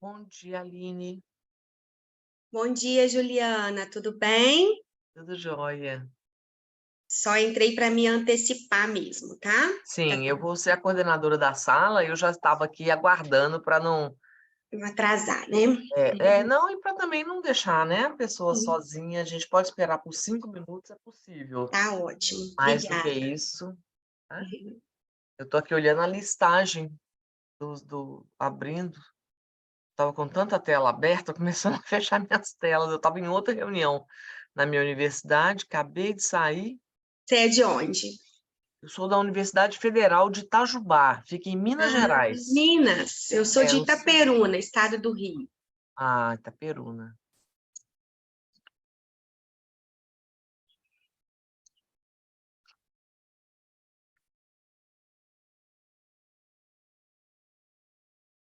Bom dia, Aline. Bom dia, Juliana, tudo bem? Tudo jóia? Só entrei para me antecipar mesmo, tá? Sim, eu vou ser a coordenadora da sala. Eu já estava aqui aguardando para não, Não atrasar, né? não, e para também não deixar, né, a pessoa Uhum. sozinha. A gente pode esperar por 5 minutos, é possível. Tá ótimo, Mais do que obrigada. isso, né? Uhum. Eu tô aqui olhando a listagem abrindo. Estava com tanta tela aberta, começando a fechar minhas telas. Eu estava em outra reunião na minha universidade, acabei de sair. Você é de onde? Eu sou da Universidade Federal de Itajubá, fica em Minas Ah, Gerais. Minas, eu sou de Não sei. Itaperuna, estado do Rio. Ah, Itaperuna.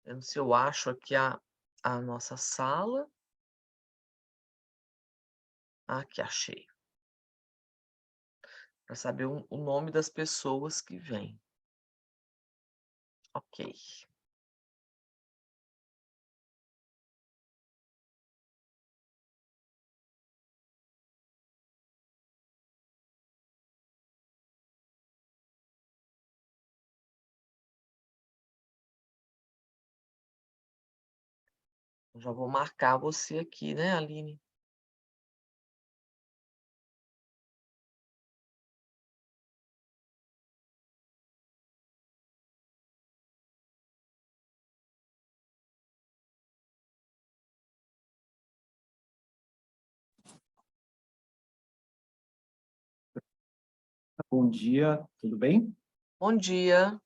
Eu não sei se eu acho aqui a nossa sala. Aqui, achei. Para saber o nome das pessoas que vêm. Ok. Eu já vou marcar você aqui, né, Aline? Bom dia, tudo bem? Bom dia.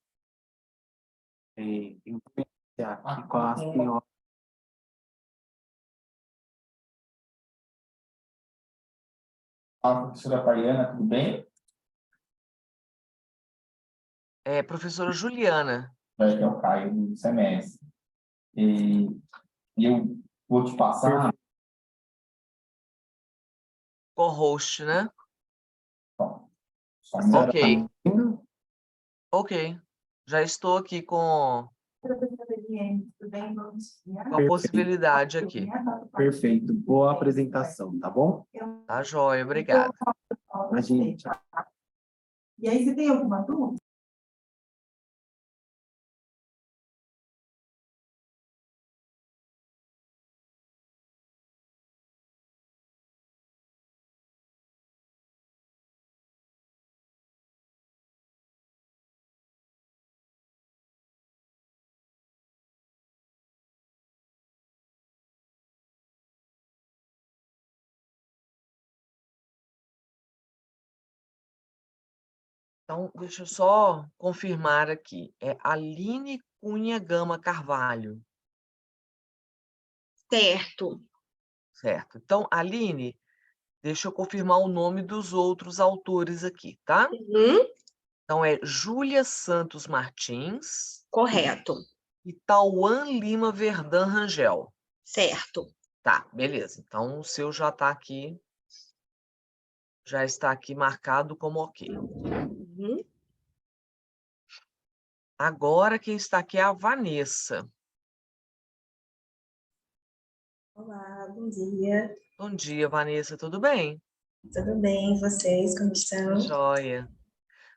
Eu vou iniciar aqui com a senhora. Fala, professora Paiana, tudo bem? É, professora Juliana, Acho que é o Caio do semestre. E, e eu vou te passar. co-host, né? Só A um senhora Ok, minuto. está me ouvindo? ok. Já estou aqui com a Perfeito, possibilidade aqui. perfeito. Boa apresentação, tá bom? Tá joia, obrigada. A gente, E aí, você tem alguma dúvida? Então, deixa eu só confirmar aqui. É Aline Cunha Gama Carvalho, Certo. certo? Então, Aline, deixa eu confirmar o nome dos outros autores aqui, tá? Uhum. Então, é Júlia Santos Martins Correto. e Tauan Lima Verdun Rangel. Certo. Tá, beleza. Então, o seu já está aqui marcado como ok. Uhum. Agora, quem está aqui é a Vanessa. Olá, bom dia. Bom dia, Vanessa, tudo bem? Tudo bem? E vocês, como Tudo estão? jóia.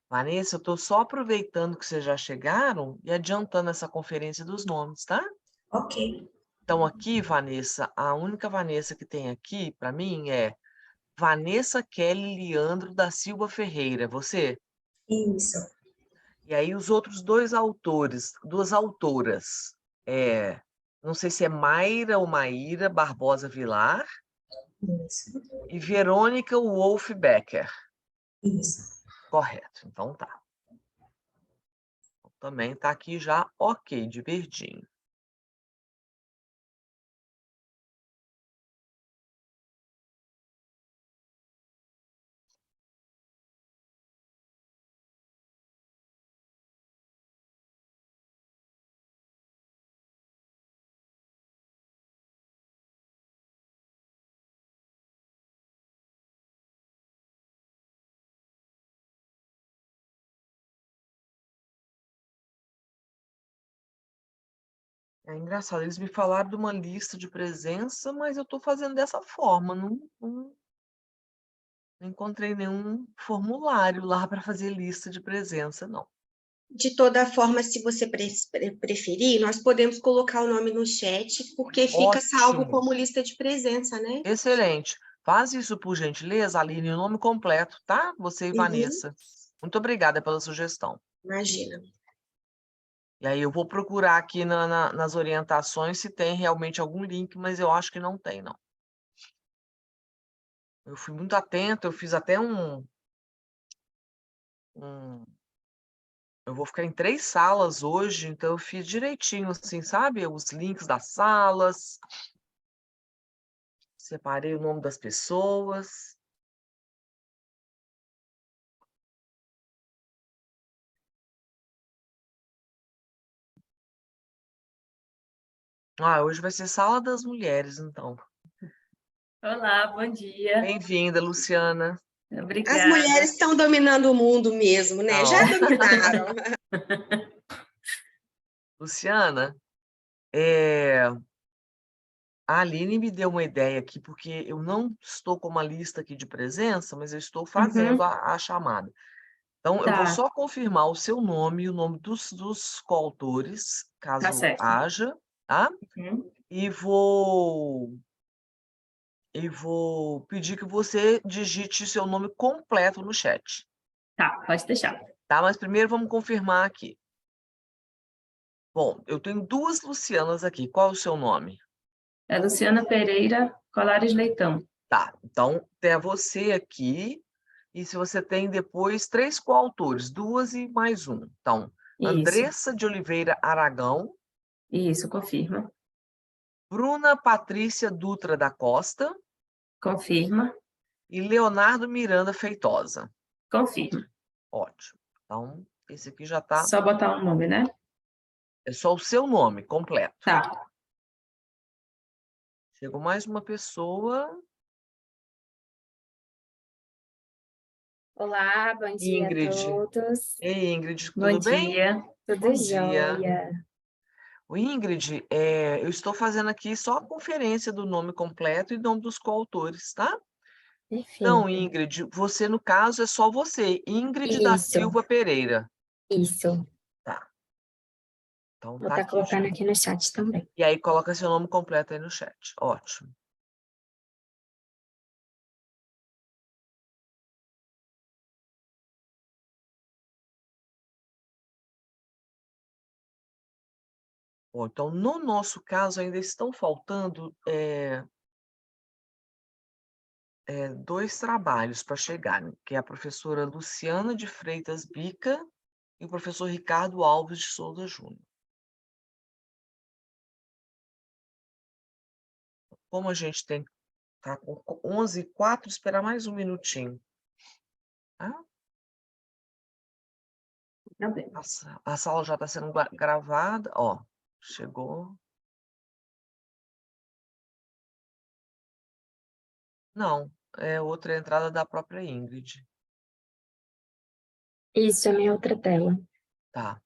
Vanessa, eu estou só aproveitando que vocês já chegaram e adiantando essa conferência dos nomes, tá? Ok, Então, aqui, Vanessa, a única Vanessa que tem aqui para mim é Vanessa Kelly Leandro da Silva Ferreira. Você? isso, E aí, os outros dois autores, duas autoras, é, não sei se é Mayra ou Maíra Barbosa Vilar isso, e Verônica Wolf Becker. isso. Correto, então tá. Também tá aqui já ok, de verdinho. É engraçado, eles me falaram de uma lista de presença, mas eu estou fazendo dessa forma, não encontrei nenhum formulário lá para fazer lista de presença, não. De toda forma, se você preferir, nós podemos colocar o nome no chat, porque fica salvo Ótimo, como lista de presença, né? excelente. Faz isso por gentileza, Aline, o nome completo, tá? Você e Uhum, Vanessa. Muito obrigada pela sugestão. imagina. E aí eu vou procurar aqui nas orientações se tem realmente algum link, mas eu acho que não tem, não. Eu fui muito atenta, eu fiz até eu vou ficar em 3 salas hoje, então eu fiz direitinho, assim, sabe? Os links das salas, separei o nome das pessoas. Ah, hoje vai ser sala das mulheres, então. Olá, bom dia. Bem-vinda, Luciana. As Obrigada. mulheres estão dominando o mundo mesmo, né? Já Não. dominaram. Luciana, a Aline me deu uma ideia aqui, porque eu não estou com uma lista aqui de presença, mas eu estou fazendo Uhum, a chamada. Então, eu vou tá, só confirmar o seu nome e o nome dos coautores, tá caso certo. haja, tá? Uhum, E vou pedir que você digite seu nome completo no chat, tá, pode deixar. tá? Mas primeiro vamos confirmar aqui. Bom, eu tenho 2 Lucianas aqui. Qual é o seu nome? É Luciana Pereira Colares Leitão. Tá, então tem você aqui, e se você tem depois 3 coautores, 2 e mais um. Então, Isso, Andressa de Oliveira Aragão, confirma. Bruna Patrícia Dutra da Costa Confirma, e Leonardo Miranda Feitosa. confirma. Ótimo. Então, esse aqui já está. Só botar o nome, né? É só o seu nome completo. Tá. Chegou mais uma pessoa. Olá, bom dia a Ingrid. todos. Ei, Ingrid, Bom tudo bem? dia. Tudo Bom dia. jóia. O Ingrid, eu estou fazendo aqui só a conferência do nome completo e nome dos coautores, tá? Então, Perfeito. Ingrid, você, no caso, é só você, Ingrid da Isso, Silva Pereira. isso. Tá. Então, Vou tá estar aqui já. colocando aqui no chat também. E aí, coloca seu nome completo aí no chat. Ótimo. Bom, então, no nosso caso, ainda estão faltando 2 trabalhos para chegarem, que é a professora Luciana de Freitas Bica e o professor Ricardo Alves de Souza Júnior. Como a gente tem tá com 11h04, esperar mais um minutinho. Tá? Tá bem. A sala já está sendo gravada. Ó, chegou. Não, é outra entrada da própria Ingrid. Isso é minha outra tela. Tá.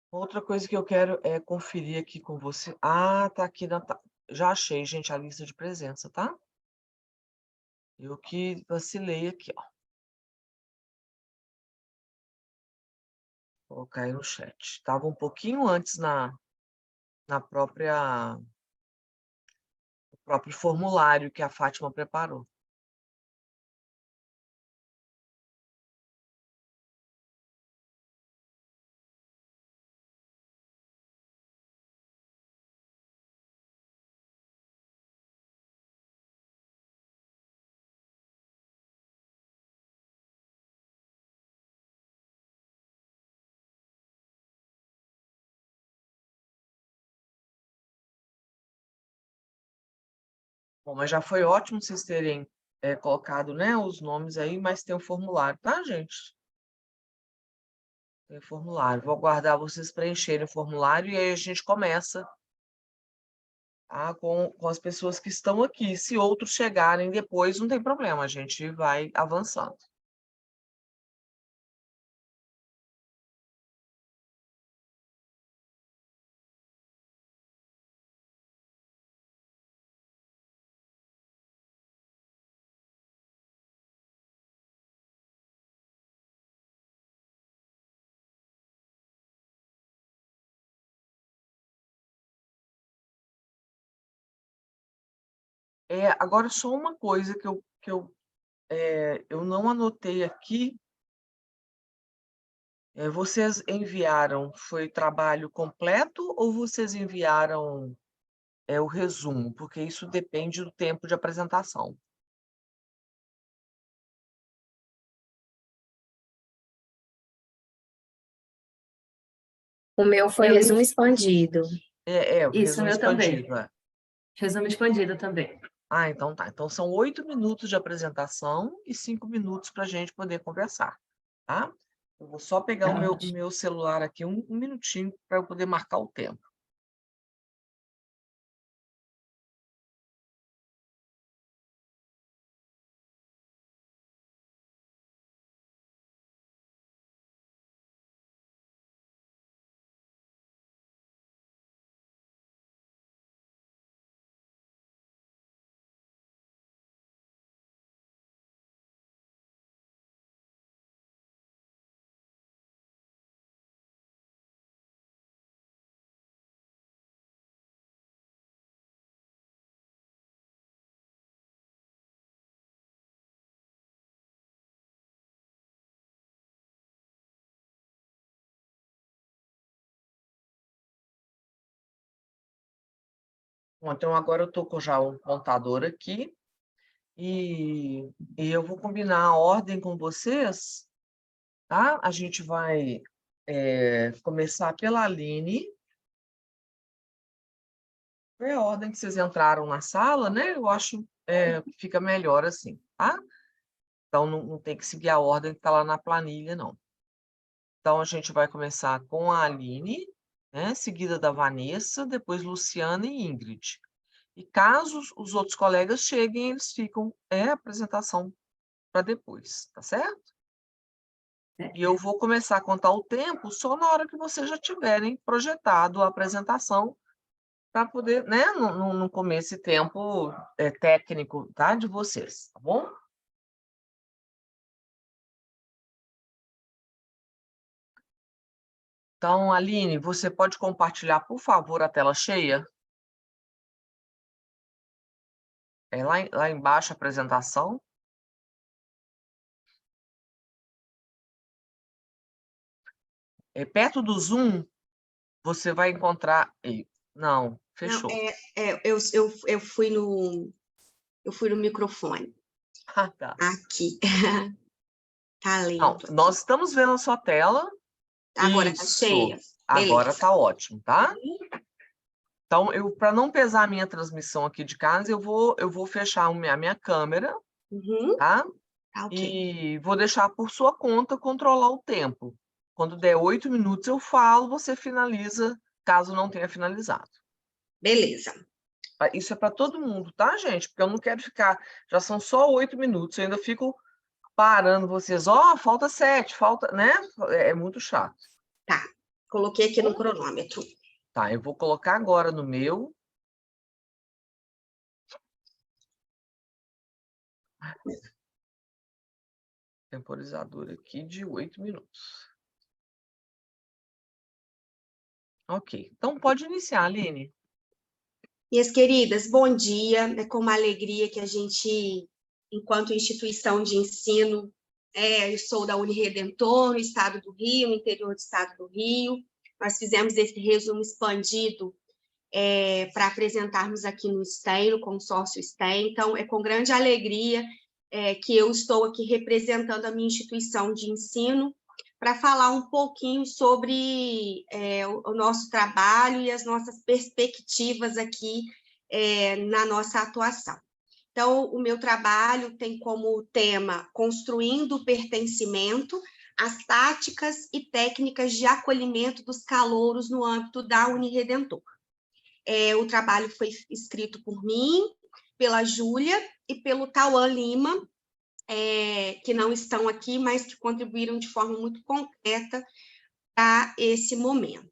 Outra coisa que eu quero é conferir aqui com você. Ah, tá aqui já achei, gente, a lista de presença, tá? Eu que vacilei aqui, ó. Vou colocar aí no chat. Estava um pouquinho antes na própria no próprio formulário que a Fátima preparou. Bom, mas já foi ótimo vocês terem colocado, né, os nomes aí, mas tem o formulário, tá, gente? Tem o formulário. Vou aguardar vocês preencherem o formulário e aí a gente começa com as pessoas que estão aqui. Se outros chegarem depois, não tem problema, a gente vai avançando. Agora, só uma coisa eu não anotei aqui. Vocês enviaram, foi trabalho completo ou vocês enviaram o resumo? Porque isso depende do tempo de apresentação. O meu foi Eu- resumo expandido. O Isso, resumo meu também. expandido. Resumo expandido também. Então tá. Então são 8 minutos de apresentação e 5 minutos para a gente poder conversar, tá? Eu vou só pegar o meu celular aqui um minutinho para eu poder marcar o tempo. Bom, então agora eu estou com já o contador aqui e eu vou combinar a ordem com vocês, tá? A gente vai começar pela Aline. É a ordem que vocês entraram na sala, né? Eu acho que fica melhor assim, tá? Então, não tem que seguir a ordem que está lá na planilha, não. Então, a gente vai começar com a Aline, né? Seguida da Vanessa, depois Luciana e Ingrid. E caso os outros colegas cheguem, eles ficam a apresentação para depois, tá certo? E eu vou começar a contar o tempo só na hora que vocês já tiverem projetado a apresentação, para poder, né, não comer esse tempo técnico, tá, de vocês, tá bom? Então, Aline, você pode compartilhar, por favor, a tela cheia? Lá embaixo, a apresentação. Perto do Zoom, você vai encontrar... Não, fechou. Eu fui no microfone. Ah, tá. Aqui. Tá Não, lento. nós estamos vendo a sua tela. Agora tá Isso. cheia. Agora Beleza. tá ótimo, tá? Então, para não pesar a minha transmissão aqui de casa, eu vou fechar a minha câmera, Uhum. tá? Tá ok. E vou deixar por sua conta controlar o tempo. Quando der 8 minutos, eu falo, você finaliza, caso não tenha finalizado. Beleza. Isso é para todo mundo, tá, gente? Porque eu não quero ficar... Já são só 8 minutos, eu ainda fico parando vocês. Falta 7, falta... né? É muito chato. Tá. Coloquei aqui no cronômetro. Tá, eu vou colocar agora no meu. Temporizador aqui de 8 minutos. Ok, então pode iniciar, Aline. Minhas queridas, bom dia. É com uma alegria que a gente, enquanto instituição de ensino, eu sou da Uniredentor, no estado do Rio, no interior do estado do Rio. Nós fizemos esse resumo expandido para apresentarmos aqui no STEM, no consórcio STEM. Então, é com grande alegria que eu estou aqui representando a minha instituição de ensino para falar um pouquinho sobre o nosso trabalho e as nossas perspectivas aqui na nossa atuação. Então, o meu trabalho tem como tema Construindo o Pertencimento, as táticas e técnicas de acolhimento dos calouros no âmbito da Uniredentor. O trabalho foi escrito por mim, pela Júlia e pelo Tauan Lima, que não estão aqui, mas que contribuíram de forma muito concreta para esse momento.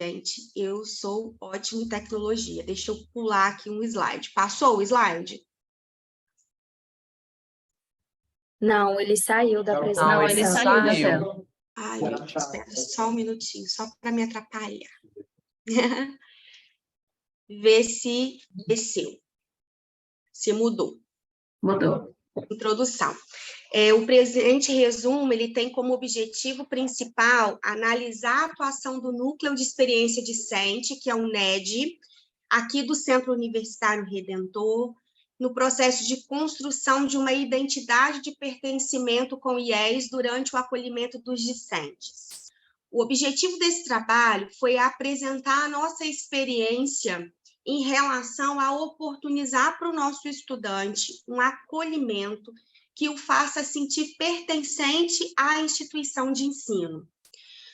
Gente, eu sou ótima em tecnologia. Deixa eu pular aqui um slide. Passou o slide? Não, ele saiu da Não, ele apresentação. saiu da saiu. tela. Ai, gente, espera só um minutinho, só para me atrapalhar. Ver se desceu, se mudou. Mudou. Introdução. O presente resumo, ele tem como objetivo principal analisar a atuação do Núcleo de Experiência Discente, que é o NED, aqui do Centro Universitário Redentor, no processo de construção de uma identidade de pertencimento com IES durante o acolhimento dos discentes. O objetivo desse trabalho foi apresentar a nossa experiência em relação a oportunizar para o nosso estudante um acolhimento que o faça sentir pertencente à instituição de ensino.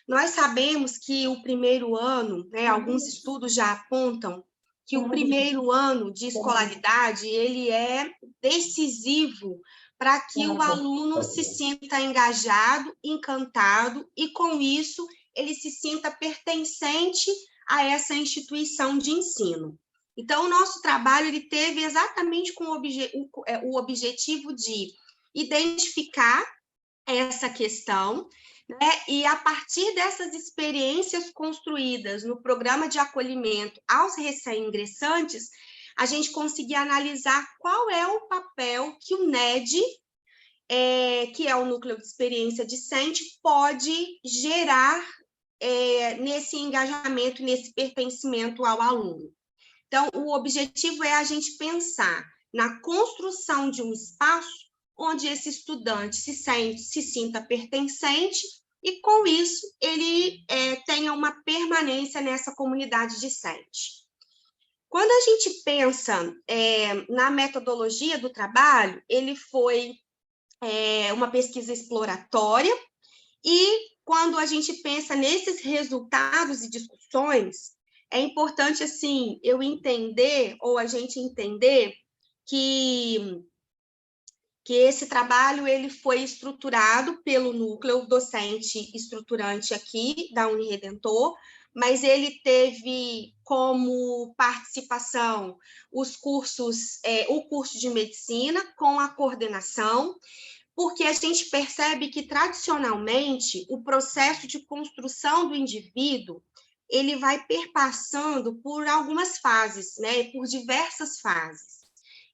Nós sabemos que o primeiro ano, alguns estudos já apontam que o primeiro ano de escolaridade, ele é decisivo para que o aluno se sinta engajado, encantado, e com isso ele se sinta pertencente a essa instituição de ensino. Então, o nosso trabalho ele teve exatamente o objetivo de identificar essa questão, e a partir dessas experiências construídas no programa de acolhimento aos recém-ingressantes, a gente conseguir analisar qual é o papel que o NED, que é o Núcleo de Experiência Discente, pode gerar nesse engajamento, nesse pertencimento ao aluno. Então, o objetivo é a gente pensar na construção de um espaço onde esse estudante se sinta pertencente e, com isso, ele tenha uma permanência nessa comunidade discente. Quando a gente pensa na metodologia do trabalho, ele foi uma pesquisa exploratória, e quando a gente pensa nesses resultados e discussões, é importante, assim, eu entender, ou a gente entender, que esse trabalho ele foi estruturado pelo núcleo docente estruturante aqui da Uniredentor, mas ele teve como participação os cursos, o curso de medicina com a coordenação, porque a gente percebe que, tradicionalmente, o processo de construção do indivíduo ele vai perpassando por algumas fases, por diversas fases.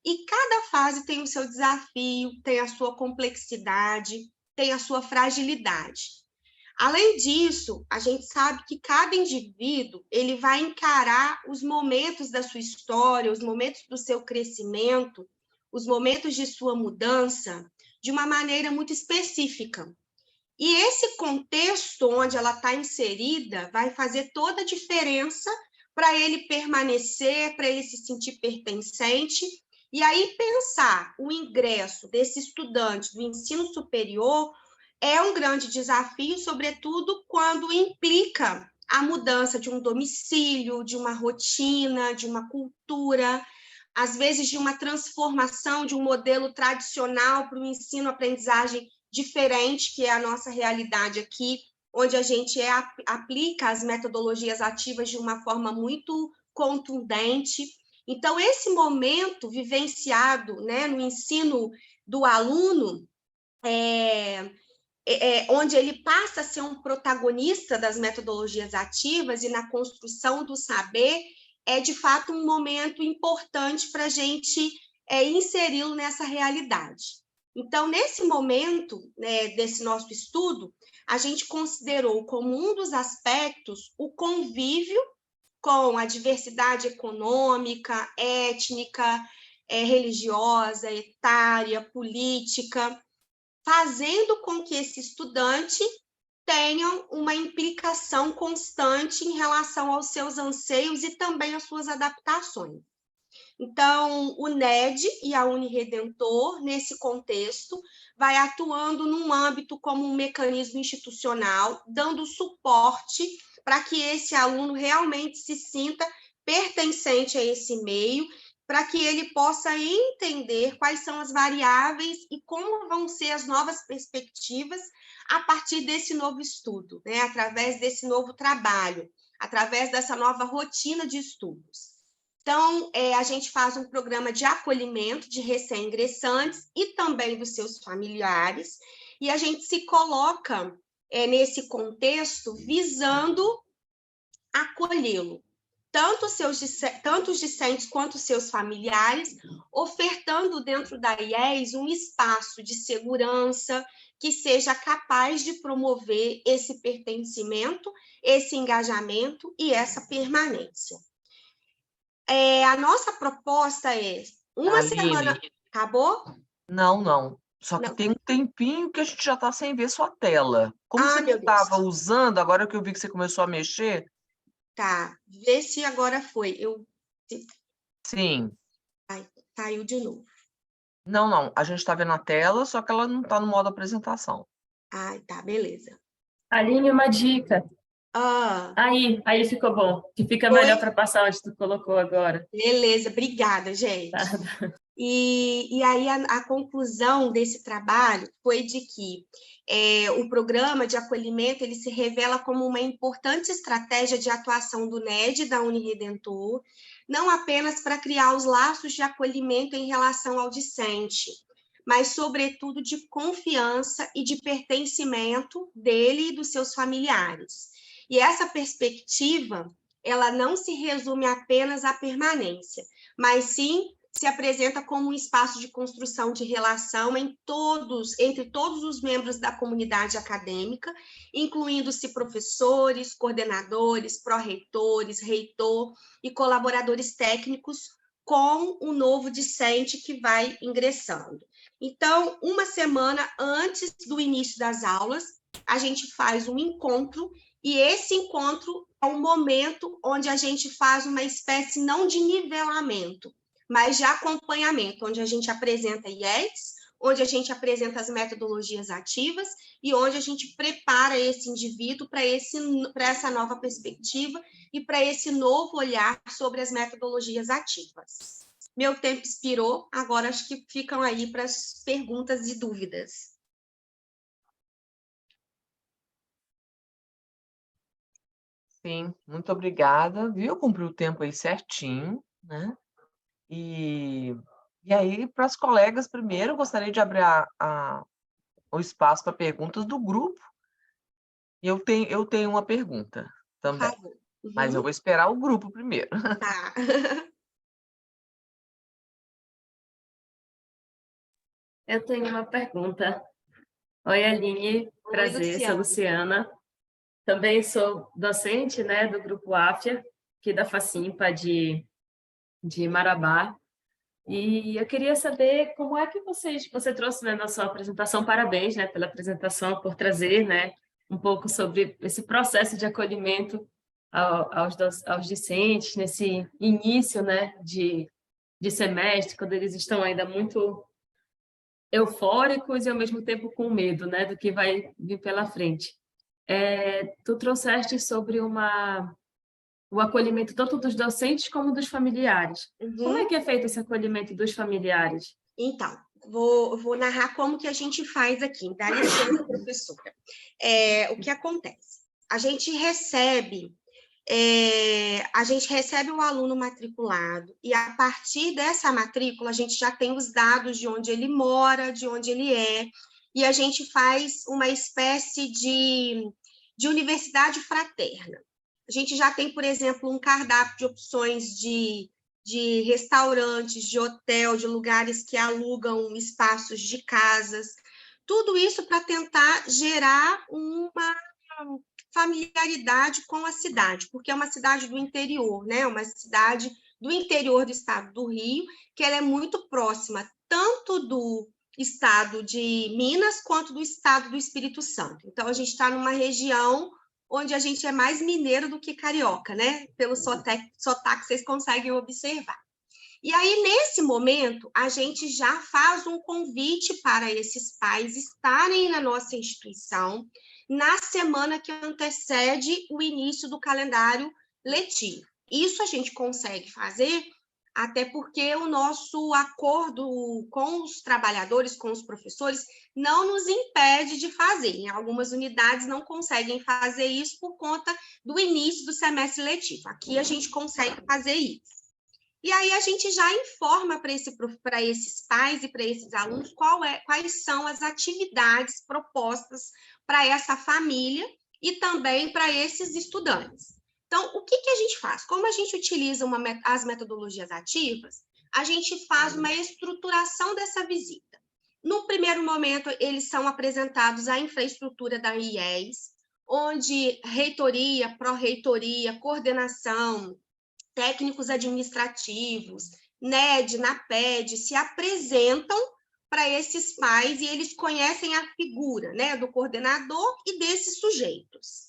E cada fase tem o seu desafio, tem a sua complexidade, tem a sua fragilidade. Além disso, a gente sabe que cada indivíduo ele vai encarar os momentos da sua história, os momentos do seu crescimento, os momentos de sua mudança, de uma maneira muito específica. E esse contexto onde ela está inserida vai fazer toda a diferença para ele permanecer, para ele se sentir pertencente. E aí pensar o ingresso desse estudante do ensino superior é um grande desafio, sobretudo quando implica a mudança de um domicílio, de uma rotina, de uma cultura, às vezes de uma transformação de um modelo tradicional para um ensino-aprendizagem diferente, que é a nossa realidade aqui, onde a gente aplica as metodologias ativas de uma forma muito contundente. Então, esse momento vivenciado no ensino do aluno, onde ele passa a ser um protagonista das metodologias ativas e na construção do saber, é, de fato, um momento importante para a gente inseri-lo nessa realidade. Então, nesse momento desse nosso estudo, a gente considerou como um dos aspectos o convívio com a diversidade econômica, étnica, religiosa, etária, política, fazendo com que esse estudante tenha uma implicação constante em relação aos seus anseios e também às suas adaptações. Então, o NED e a Uniredentor, nesse contexto, vai atuando num âmbito como um mecanismo institucional, dando suporte para que esse aluno realmente se sinta pertencente a esse meio, para que ele possa entender quais são as variáveis e como vão ser as novas perspectivas a partir desse novo estudo, né? Através desse novo trabalho, através dessa nova rotina de estudos. Então, a gente faz um programa de acolhimento de recém-ingressantes e também dos seus familiares, e a gente se coloca nesse contexto visando acolhê-lo, tanto os discentes quanto os seus familiares, ofertando dentro da IES um espaço de segurança que seja capaz de promover esse pertencimento, esse engajamento e essa permanência. A nossa proposta é uma Aline. semana... Acabou? Não. Só que Não. tem um tempinho que a gente já está sem ver sua tela. Como você meu Deus. estava usando, agora que eu vi que você começou a mexer... Tá, vê se agora foi. Sim. Ai, caiu de novo. Não. A gente está vendo a tela, só que ela não está no modo apresentação. Ai, tá, beleza. Aline, uma dica. Aí ficou bom. Que fica melhor para passar onde tu colocou agora. Beleza, obrigada, gente. Tá. E aí a conclusão desse trabalho foi de que o programa de acolhimento ele se revela como uma importante estratégia de atuação do NED e da Uniredentor, não apenas para criar os laços de acolhimento em relação ao discente, mas, sobretudo, de confiança e de pertencimento dele e dos seus familiares. E essa perspectiva, ela não se resume apenas à permanência, mas sim se apresenta como um espaço de construção de relação entre todos os membros da comunidade acadêmica, incluindo-se professores, coordenadores, pró-reitores, reitor e colaboradores técnicos com o novo discente que vai ingressando. Então, uma semana antes do início das aulas, a gente faz um encontro, e esse encontro é um momento onde a gente faz uma espécie não de nivelamento, mas de acompanhamento, onde a gente apresenta IES, onde a gente apresenta as metodologias ativas e onde a gente prepara esse indivíduo para essa nova perspectiva e para esse novo olhar sobre as metodologias ativas. Meu tempo expirou, agora acho que ficam aí para as perguntas e dúvidas. Sim, muito obrigada. Viu? Cumpriu o tempo aí certinho, né? E aí, para as colegas, primeiro, eu gostaria de abrir o espaço para perguntas do grupo. E eu tenho uma pergunta também, Por favor. mas eu vou esperar o grupo primeiro. Tá. Eu tenho uma pergunta. Oi, Aline. Prazer, sou Luciana. Também sou docente, né, do Grupo AFIA, aqui da FACIMPA de Marabá. E eu queria saber como é que você trouxe, né, na sua apresentação, parabéns, né, pela apresentação, por trazer, né, um pouco sobre esse processo de acolhimento aos discentes, nesse início, né, de semestre, quando eles estão ainda muito eufóricos e, ao mesmo tempo, com medo, né, do que vai vir pela frente. Tu trouxeste sobre o acolhimento tanto dos docentes como dos familiares. Como é que é feito esse acolhimento dos familiares? Então, vou narrar como que a gente faz aqui. Dá licença, professora. O que acontece? A gente recebe o aluno matriculado e, a partir dessa matrícula, a gente já tem os dados de onde ele mora, de onde ele é, e a gente faz uma espécie de universidade fraterna. A gente já tem, por exemplo, um cardápio de opções de restaurantes, de hotel, de lugares que alugam espaços de casas, tudo isso para tentar gerar uma familiaridade com a cidade, porque é uma cidade do interior, né? Uma cidade do interior do estado do Rio, que ela é muito próxima tanto do estado de Minas quanto do estado do Espírito Santo. Então, a gente está numa região onde a gente é mais mineiro do que carioca, né? Pelo sotaque vocês conseguem observar. E aí, nesse momento, a gente já faz um convite para esses pais estarem na nossa instituição na semana que antecede o início do calendário letivo. Isso a gente consegue fazer até porque o nosso acordo com os trabalhadores, com os professores, não nos impede de fazer. Em algumas unidades não conseguem fazer isso por conta do início do semestre letivo. Aqui a gente consegue fazer isso. E aí a gente já informa para esses pais e para esses alunos quais são as atividades propostas para essa família e também para esses estudantes. Então, o que a gente faz? Como a gente utiliza as metodologias ativas, a gente faz uma estruturação dessa visita. No primeiro momento, eles são apresentados à infraestrutura da IES, onde reitoria, pró-reitoria, coordenação, técnicos administrativos, NED, NAPED, se apresentam para esses pais e eles conhecem a figura, né, do coordenador e desses sujeitos.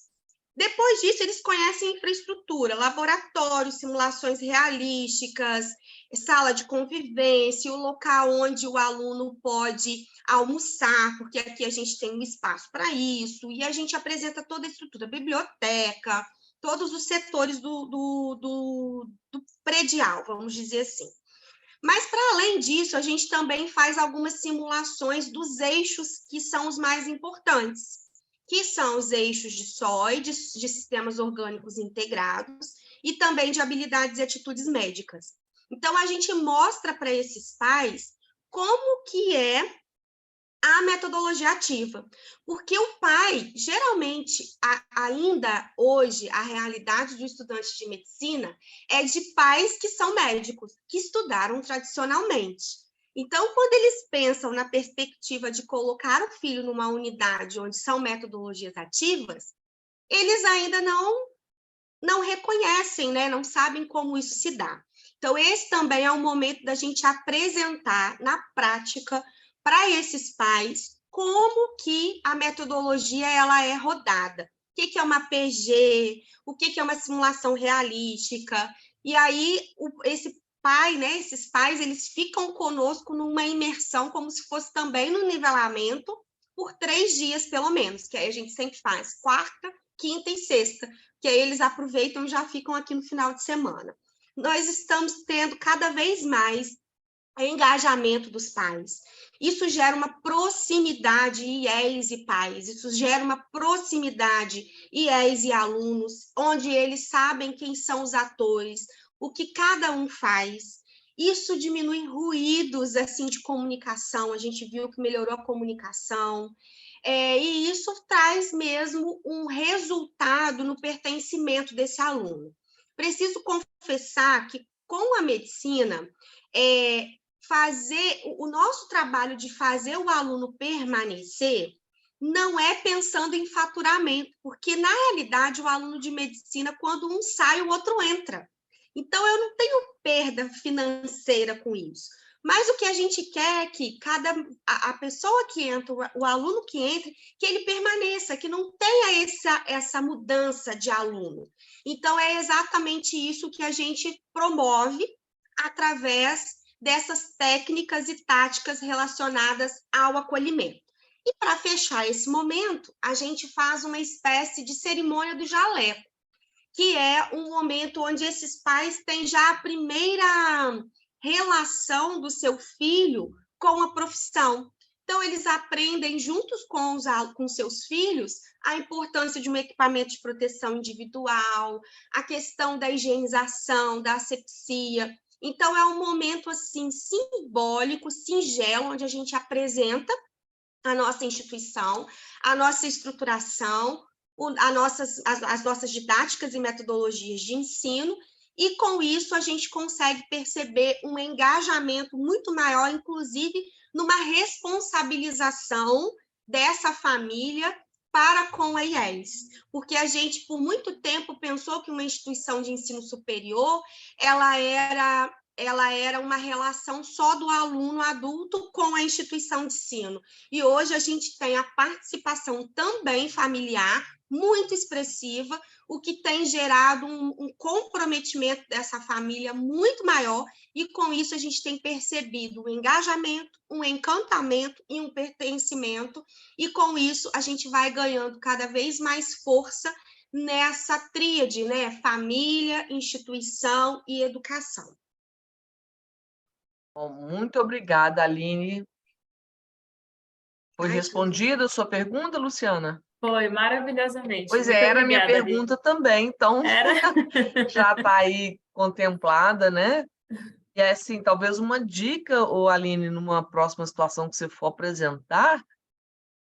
Depois disso, eles conhecem a infraestrutura, laboratório, simulações realísticas, sala de convivência, o local onde o aluno pode almoçar, porque aqui a gente tem um espaço para isso, e a gente apresenta toda a estrutura, biblioteca, todos os setores do predial, vamos dizer assim. Mas, para além disso, a gente também faz algumas simulações dos eixos que são os mais importantes, que são os eixos de SOI, de sistemas orgânicos integrados, e também de habilidades e atitudes médicas. Então, a gente mostra para esses pais como que é a metodologia ativa, porque o pai, geralmente, ainda hoje, a realidade do estudante de medicina é de pais que são médicos, que estudaram tradicionalmente. Então, quando eles pensam na perspectiva de colocar o filho numa unidade onde são metodologias ativas, eles ainda não reconhecem, né? Não sabem como isso se dá. Então, esse também é um momento da gente apresentar na prática para esses pais como que a metodologia ela é rodada. O que é uma PG, o que é uma simulação realística. E aí, esse pai, né, esses pais, eles ficam conosco numa imersão, como se fosse também no nivelamento, por 3 dias, pelo menos, que aí a gente sempre faz quarta, quinta e sexta, que aí eles aproveitam e já ficam aqui no final de semana. Nós estamos tendo cada vez mais engajamento dos pais. Isso gera uma proximidade IES e pais, isso gera uma proximidade IES e alunos, onde eles sabem quem são os atores, o que cada um faz. Isso diminui ruídos assim de comunicação, a gente viu que melhorou a comunicação, e isso traz mesmo um resultado no pertencimento desse aluno. Preciso confessar que, com a medicina, o nosso trabalho de fazer o aluno permanecer não é pensando em faturamento, porque, na realidade, o aluno de medicina, quando um sai, o outro entra. Então, eu não tenho perda financeira com isso. Mas o que a gente quer é que a pessoa que entra, o aluno que entra, que ele permaneça, que não tenha essa mudança de aluno. Então, é exatamente isso que a gente promove através dessas técnicas e táticas relacionadas ao acolhimento. E, para fechar esse momento, a gente faz uma espécie de cerimônia do jaleco, que é um momento onde esses pais têm já a primeira relação do seu filho com a profissão. Então, eles aprendem juntos com seus filhos a importância de um equipamento de proteção individual, a questão da higienização, da asepsia. Então, é um momento assim simbólico, singelo, onde a gente apresenta a nossa instituição, a nossa estruturação, as nossas didáticas e metodologias de ensino, e com isso a gente consegue perceber um engajamento muito maior, inclusive numa responsabilização dessa família para com a IES, porque a gente, por muito tempo, pensou que uma instituição de ensino superior, ela era ela era uma relação só do aluno adulto com a instituição de ensino. E hoje a gente tem a participação também familiar, muito expressiva, o que tem gerado um comprometimento dessa família muito maior, e com isso a gente tem percebido um engajamento, um encantamento e um pertencimento, e com isso a gente vai ganhando cada vez mais força nessa tríade, né? Família, instituição e educação. Bom, muito obrigada, Aline. Foi Ai, respondida a sua pergunta, Luciana? Foi maravilhosamente. Pois Muito é, era a minha obrigada, Aline. pergunta também, então Era? já está aí contemplada, né? E é assim, talvez uma dica, ô Aline, numa próxima situação que você for apresentar,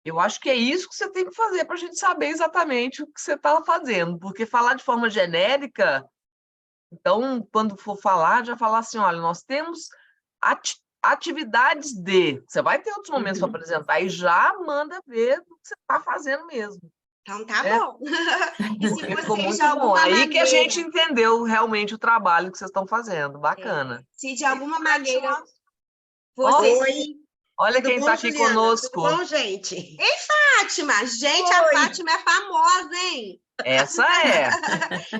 eu acho que é isso que você tem que fazer para a gente saber exatamente o que você está fazendo, porque falar de forma genérica, então, quando for falar, já falar assim, olha, nós temos atividades de... Você vai ter outros momentos para apresentar e já manda ver o que você está fazendo mesmo. Então tá É. bom. E se Porque ficou vocês muito de alguma bom. Aí maneira... que a gente entendeu realmente o trabalho que vocês estão fazendo. Bacana. Se de alguma maneira Ó, vocês... olha Tudo quem bom, está aqui Juliana? conosco. Tudo bom, gente? Fátima, gente, a Oi. Fátima é famosa, hein? Essa é.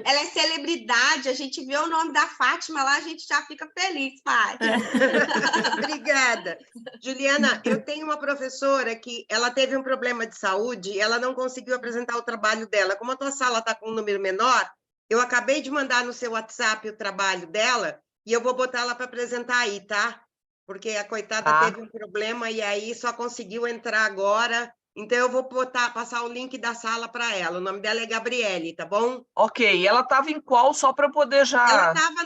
Ela é celebridade, a gente vê o nome da Fátima lá, a gente já fica feliz, Fátima. Obrigada. Juliana, eu tenho uma professora que ela teve um problema de saúde e ela não conseguiu apresentar o trabalho dela. Como a tua sala está com um número menor, eu acabei de mandar no seu WhatsApp o trabalho dela e eu vou botar ela para apresentar aí, tá? Porque a coitada Tá. teve um problema e aí só conseguiu entrar agora. Então, eu vou passar o link da sala para ela. O nome dela é Gabriele, tá bom? Ok, ela estava em qual só para poder já... Ela estava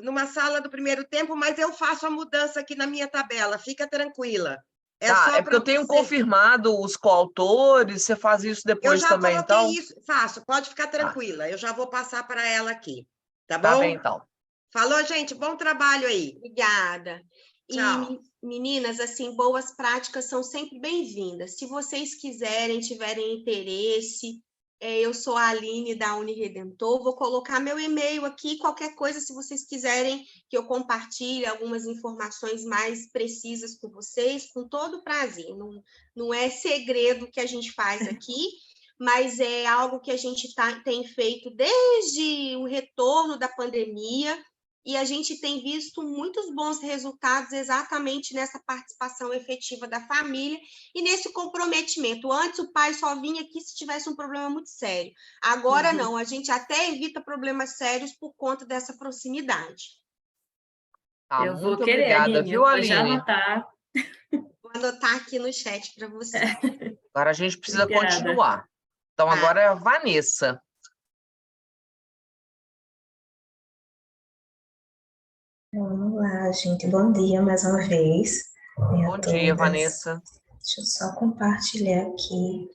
numa sala do primeiro tempo, mas eu faço a mudança aqui na minha tabela, fica tranquila. Tá, Só é porque eu para tenho você. confirmado os coautores, você faz isso Eu depois já também, coloquei então? isso, faço, pode ficar tranquila. Eu já vou passar para ela aqui, tá Tá bom? bem, então. Falou, gente, bom trabalho aí. Obrigada. Tchau. E, meninas, assim, boas práticas são sempre bem-vindas. Se vocês quiserem, tiverem interesse, eu sou a Aline da Uniredentor, vou colocar meu e-mail aqui, qualquer coisa, se vocês quiserem que eu compartilhe algumas informações mais precisas com vocês, com todo prazer. Não é segredo que a gente faz aqui, mas é algo que a gente tem feito desde o retorno da pandemia, e a gente tem visto muitos bons resultados exatamente nessa participação efetiva da família e nesse comprometimento. Antes, o pai só vinha aqui se tivesse um problema muito sério. Agora, não, a gente até evita problemas sérios por conta dessa proximidade. Tá, Eu vou muito querer, obrigada, Aline. viu, Vou já Aline? anotar. Vou anotar aqui no chat para você. Agora a gente precisa Obrigada. continuar. Então, agora é a Vanessa. Vamos lá, gente. Bom dia mais uma vez. Bom dia, Vanessa. Deixa eu só compartilhar aqui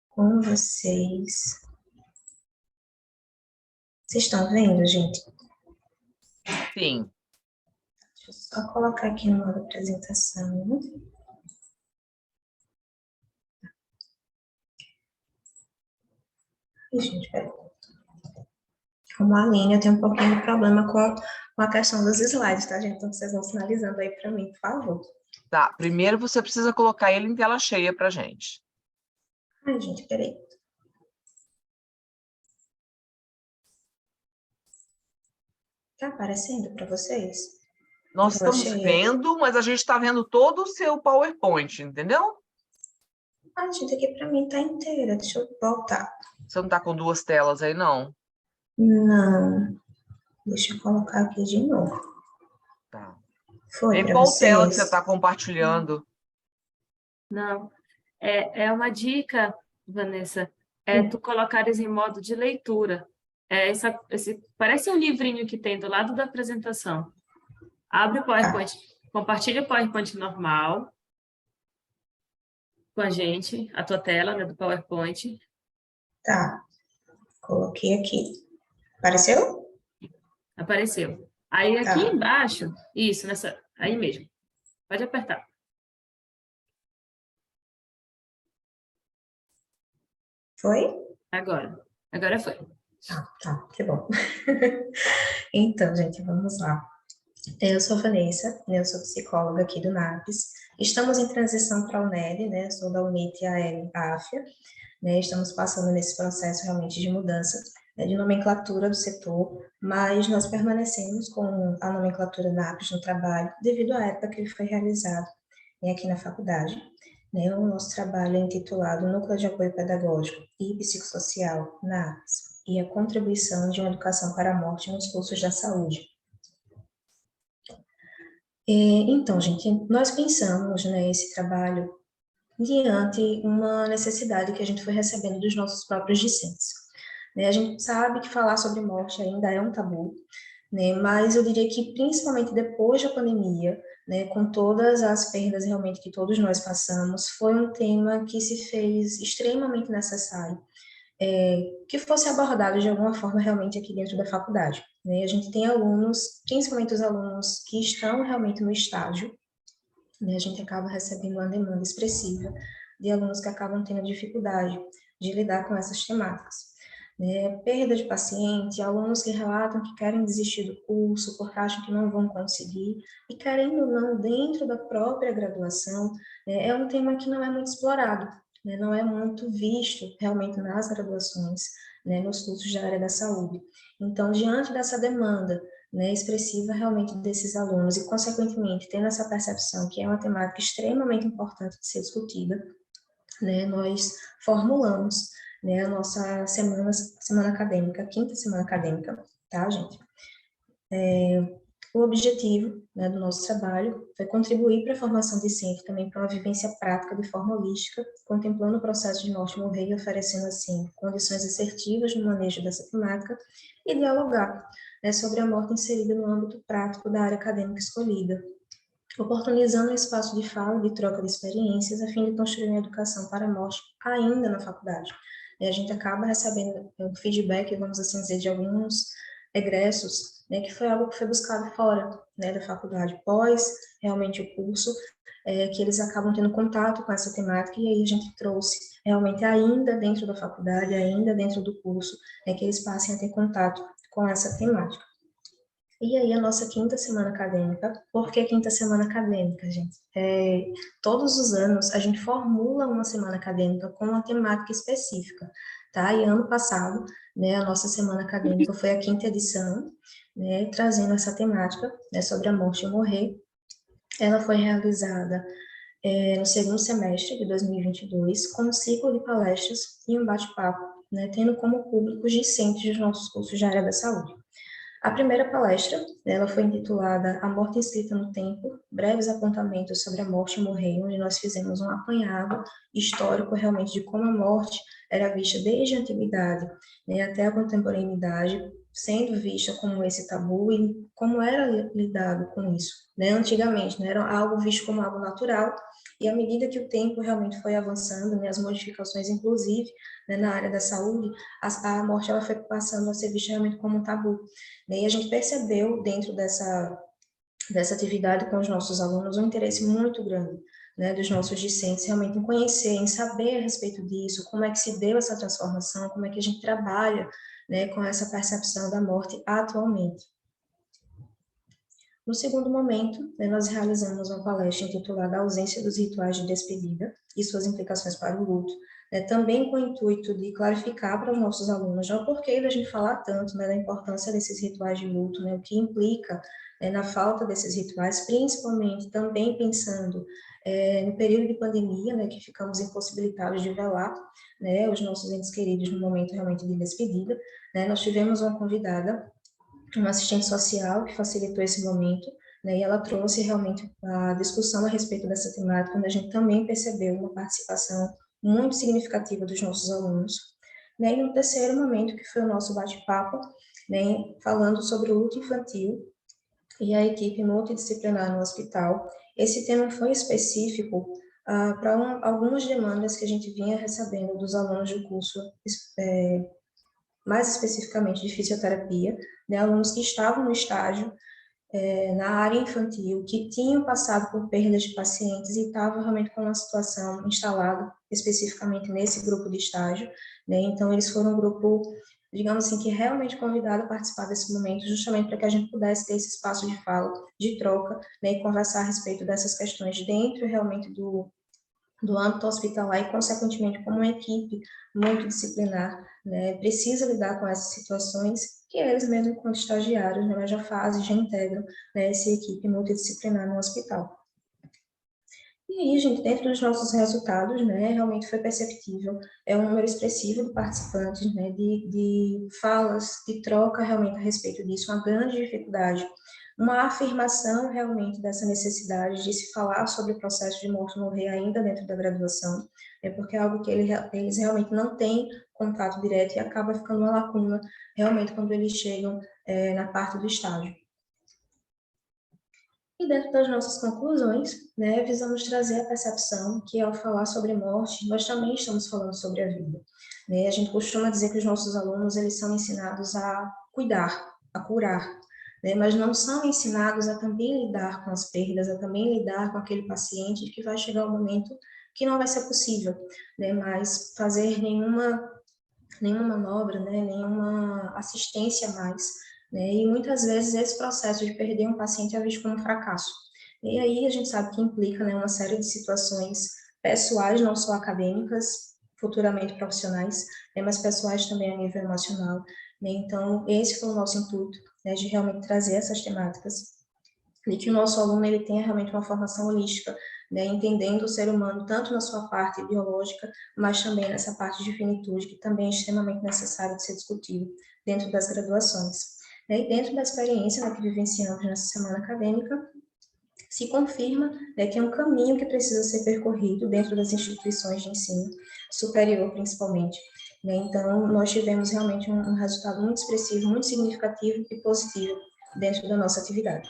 com vocês. Vocês estão vendo, gente? Sim. Deixa eu só colocar aqui no modo apresentação. Ai, gente, peraí. Como a Aline, eu tenho um pouquinho de problema com a questão dos slides, tá, gente? Então, vocês vão sinalizando aí para mim, por favor. Tá, primeiro você precisa colocar ele em tela cheia pra gente. Ai, gente, peraí. Tá aparecendo para vocês? Nós Tela estamos cheia? vendo, mas a gente está vendo todo o seu PowerPoint, entendeu? Ah, gente, aqui para mim tá inteira. Deixa eu voltar. Você não está com duas telas aí, não? Não. Deixa eu colocar aqui de novo. Tá. Foi Em para qual tela que vocês? você está compartilhando? Não. É uma dica, Vanessa, tu colocares em modo de leitura. Parece um livrinho que tem do lado da apresentação. Abre o PowerPoint, compartilha o PowerPoint normal com a gente, a tua tela, né, do PowerPoint. Tá. Coloquei aqui. Apareceu? Apareceu. Aí aqui embaixo, isso, aí mesmo. Pode apertar. Foi? Agora foi. Tá, que bom. Então, gente, vamos lá. Eu sou Vanessa, né, eu sou psicóloga aqui do NAPES. Estamos em transição para a UNED, né, eu sou da UNIT AL AFIA, né, estamos passando nesse processo realmente de mudança, né, de nomenclatura do setor, mas nós permanecemos com a nomenclatura NAPES no trabalho, devido à época que ele foi realizado, né, aqui na faculdade. Né, o nosso trabalho é intitulado Núcleo de Apoio Pedagógico e Psicossocial, NAPES, e a contribuição de uma educação para a morte nos cursos da saúde. Então, gente, nós pensamos, né, esse trabalho diante uma necessidade que a gente foi recebendo dos nossos próprios discentes. Né, a gente sabe que falar sobre morte ainda é um tabu, né, mas eu diria que principalmente depois da pandemia, né, com todas as perdas realmente que todos nós passamos, foi um tema que se fez extremamente necessário, que fosse abordado de alguma forma realmente aqui dentro da faculdade. Né? A gente tem alunos, principalmente os alunos que estão realmente no estágio, né? A gente acaba recebendo uma demanda expressiva de alunos que acabam tendo dificuldade de lidar com essas temáticas. Né? Perda de paciente, alunos que relatam que querem desistir do curso porque acham que não vão conseguir, e querendo ou não, dentro da própria graduação, é um tema que não é muito explorado, né? Não é muito visto realmente nas graduações, né? Nos cursos da área da saúde. Então, diante dessa demanda, né, expressiva realmente desses alunos, e, consequentemente, tendo essa percepção que é uma temática extremamente importante de ser discutida, né, nós formulamos, né, a nossa semana acadêmica, a 5ª semana acadêmica, tá, gente? O objetivo, né, do nosso trabalho foi contribuir para a formação discente, também para uma vivência prática de forma holística, contemplando o processo de morte e morrer e oferecendo, assim, condições assertivas no manejo dessa temática, e dialogar, né, sobre a morte inserida no âmbito prático da área acadêmica escolhida, oportunizando um espaço de fala e de troca de experiências a fim de construir uma educação para a morte ainda na faculdade. E a gente acaba recebendo o feedback, vamos assim dizer, de alguns egressos, né, que foi algo que foi buscado fora, né, da faculdade, pós realmente o curso, que eles acabam tendo contato com essa temática, e aí a gente trouxe realmente ainda dentro da faculdade, ainda dentro do curso, que eles passem a ter contato com essa temática. E aí a nossa 5ª semana acadêmica, por que 5ª semana acadêmica, gente? Todos os anos a gente formula uma semana acadêmica com uma temática específica, tá? E ano passado, né, a nossa semana acadêmica foi a 5ª edição, né, trazendo essa temática, né, sobre a morte e morrer. Ela foi realizada no 2º semestre de 2022, com um ciclo de palestras e um bate-papo, né, tendo como público os discentes dos nossos cursos de área da saúde. A primeira palestra, ela foi intitulada A Morte Inscrita no Tempo, breves apontamentos sobre a morte e morrer, onde nós fizemos um apanhado histórico realmente de como a morte era vista desde a antiguidade, né, até a contemporaneidade, sendo vista como esse tabu e como era lidado com isso. Né? Antigamente, né, era algo visto como algo natural, e à medida que o tempo realmente foi avançando, né, as modificações, inclusive, né, na área da saúde, a morte ela foi passando a ser vista realmente como um tabu. E a gente percebeu, dentro dessa atividade com os nossos alunos, um interesse muito grande, né, dos nossos discentes, realmente em conhecer, em saber a respeito disso, como é que se deu essa transformação, como é que a gente trabalha, né, com essa percepção da morte atualmente. No segundo momento, né, nós realizamos uma palestra intitulada A Ausência dos Rituais de Despedida e Suas Implicações para o Luto, né, também com o intuito de clarificar para os nossos alunos já o porquê da gente falar tanto, né, da importância desses rituais de luto, né, o que implica, né, na falta desses rituais, principalmente também pensando no período de pandemia, né, que ficamos impossibilitados de velar, né, os nossos entes queridos no momento realmente de despedida. Né, nós tivemos uma convidada, uma assistente social que facilitou esse momento, né, e ela trouxe realmente a discussão a respeito dessa temática, onde a gente também percebeu uma participação muito significativa dos nossos alunos. Né, e no terceiro momento, que foi o nosso bate-papo, né, falando sobre o luto infantil e a equipe multidisciplinar no hospital. Esse tema foi específico para algumas demandas que a gente vinha recebendo dos alunos do curso, mais especificamente de fisioterapia, né, alunos que estavam no estágio na área infantil, que tinham passado por perdas de pacientes e estavam realmente com uma situação instalada especificamente nesse grupo de estágio, né, então eles foram um grupo digamos assim, que realmente convidado a participar desse momento, justamente para que a gente pudesse ter esse espaço de fala, de troca, né, e conversar a respeito dessas questões dentro realmente do âmbito hospitalar e, consequentemente, como uma equipe multidisciplinar, né, precisa lidar com essas situações que eles mesmo, quando estagiários, né, já fazem, já integram, né, essa equipe multidisciplinar no hospital. E aí, gente, dentro dos nossos resultados, né, realmente foi perceptível, é um número expressivo de participantes, né, de falas, de troca realmente a respeito disso, uma grande dificuldade, uma afirmação realmente dessa necessidade de se falar sobre o processo de morte-morrer ainda dentro da graduação, porque é algo que eles realmente não têm contato direto e acaba ficando uma lacuna realmente quando eles chegam na parte do estágio. E dentro das nossas conclusões, né, visamos trazer a percepção que, ao falar sobre morte, nós também estamos falando sobre a vida. Né? A gente costuma dizer que os nossos alunos, eles são ensinados a cuidar, a curar, né? Mas não são ensinados a também lidar com as perdas, a também lidar com aquele paciente que vai chegar um momento que não vai ser possível, né? Mas fazer nenhuma manobra, né? Nenhuma assistência mais, né? E muitas vezes esse processo de perder um paciente é visto como um fracasso. E aí a gente sabe que implica, né, uma série de situações pessoais, não só acadêmicas, futuramente profissionais, né, mas pessoais também a nível emocional. Né? Então, esse foi o nosso intuito, né, de realmente trazer essas temáticas, de que o nosso aluno ele tenha realmente uma formação holística, né, entendendo o ser humano tanto na sua parte biológica, mas também nessa parte de finitude, que também é extremamente necessário de ser discutido dentro das graduações. Né, e dentro da experiência, né, que vivenciamos nessa semana acadêmica, se confirma, né, que é um caminho que precisa ser percorrido dentro das instituições de ensino superior, principalmente. Né? Então, nós tivemos realmente um resultado muito expressivo, muito significativo e positivo dentro da nossa atividade.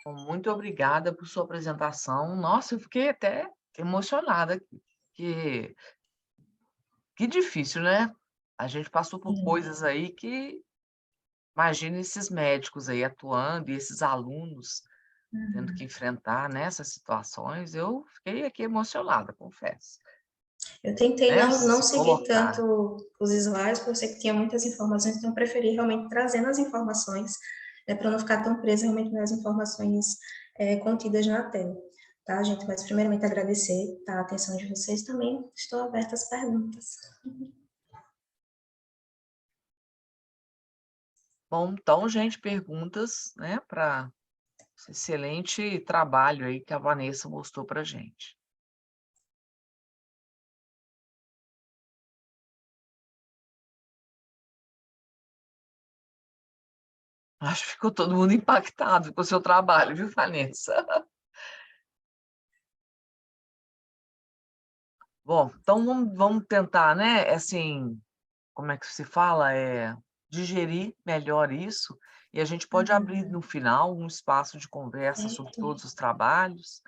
Muito obrigada por sua apresentação. Nossa, eu fiquei até emocionada, que difícil, né? A gente passou por coisas aí que, imagina esses médicos aí atuando e esses alunos tendo que enfrentar nessas situações. Eu fiquei aqui emocionada, confesso. Eu tentei Né? não Se seguir colocar. tanto os slides, porque eu sei que tinha muitas informações, então eu preferi realmente trazendo as informações, né, para não ficar tão presa realmente nas informações contidas na tela. Tá, gente? Mas, primeiramente, agradecer, tá, a atenção de vocês também. Estou aberta às perguntas. Bom, então, gente, perguntas, né, para esse excelente trabalho aí que a Vanessa mostrou para a gente. Acho que ficou todo mundo impactado com o seu trabalho, viu, Vanessa? Bom, então vamos tentar, né, assim, como é que se fala? Digerir melhor isso, e a gente pode abrir no final um espaço de conversa sobre todos os trabalhos,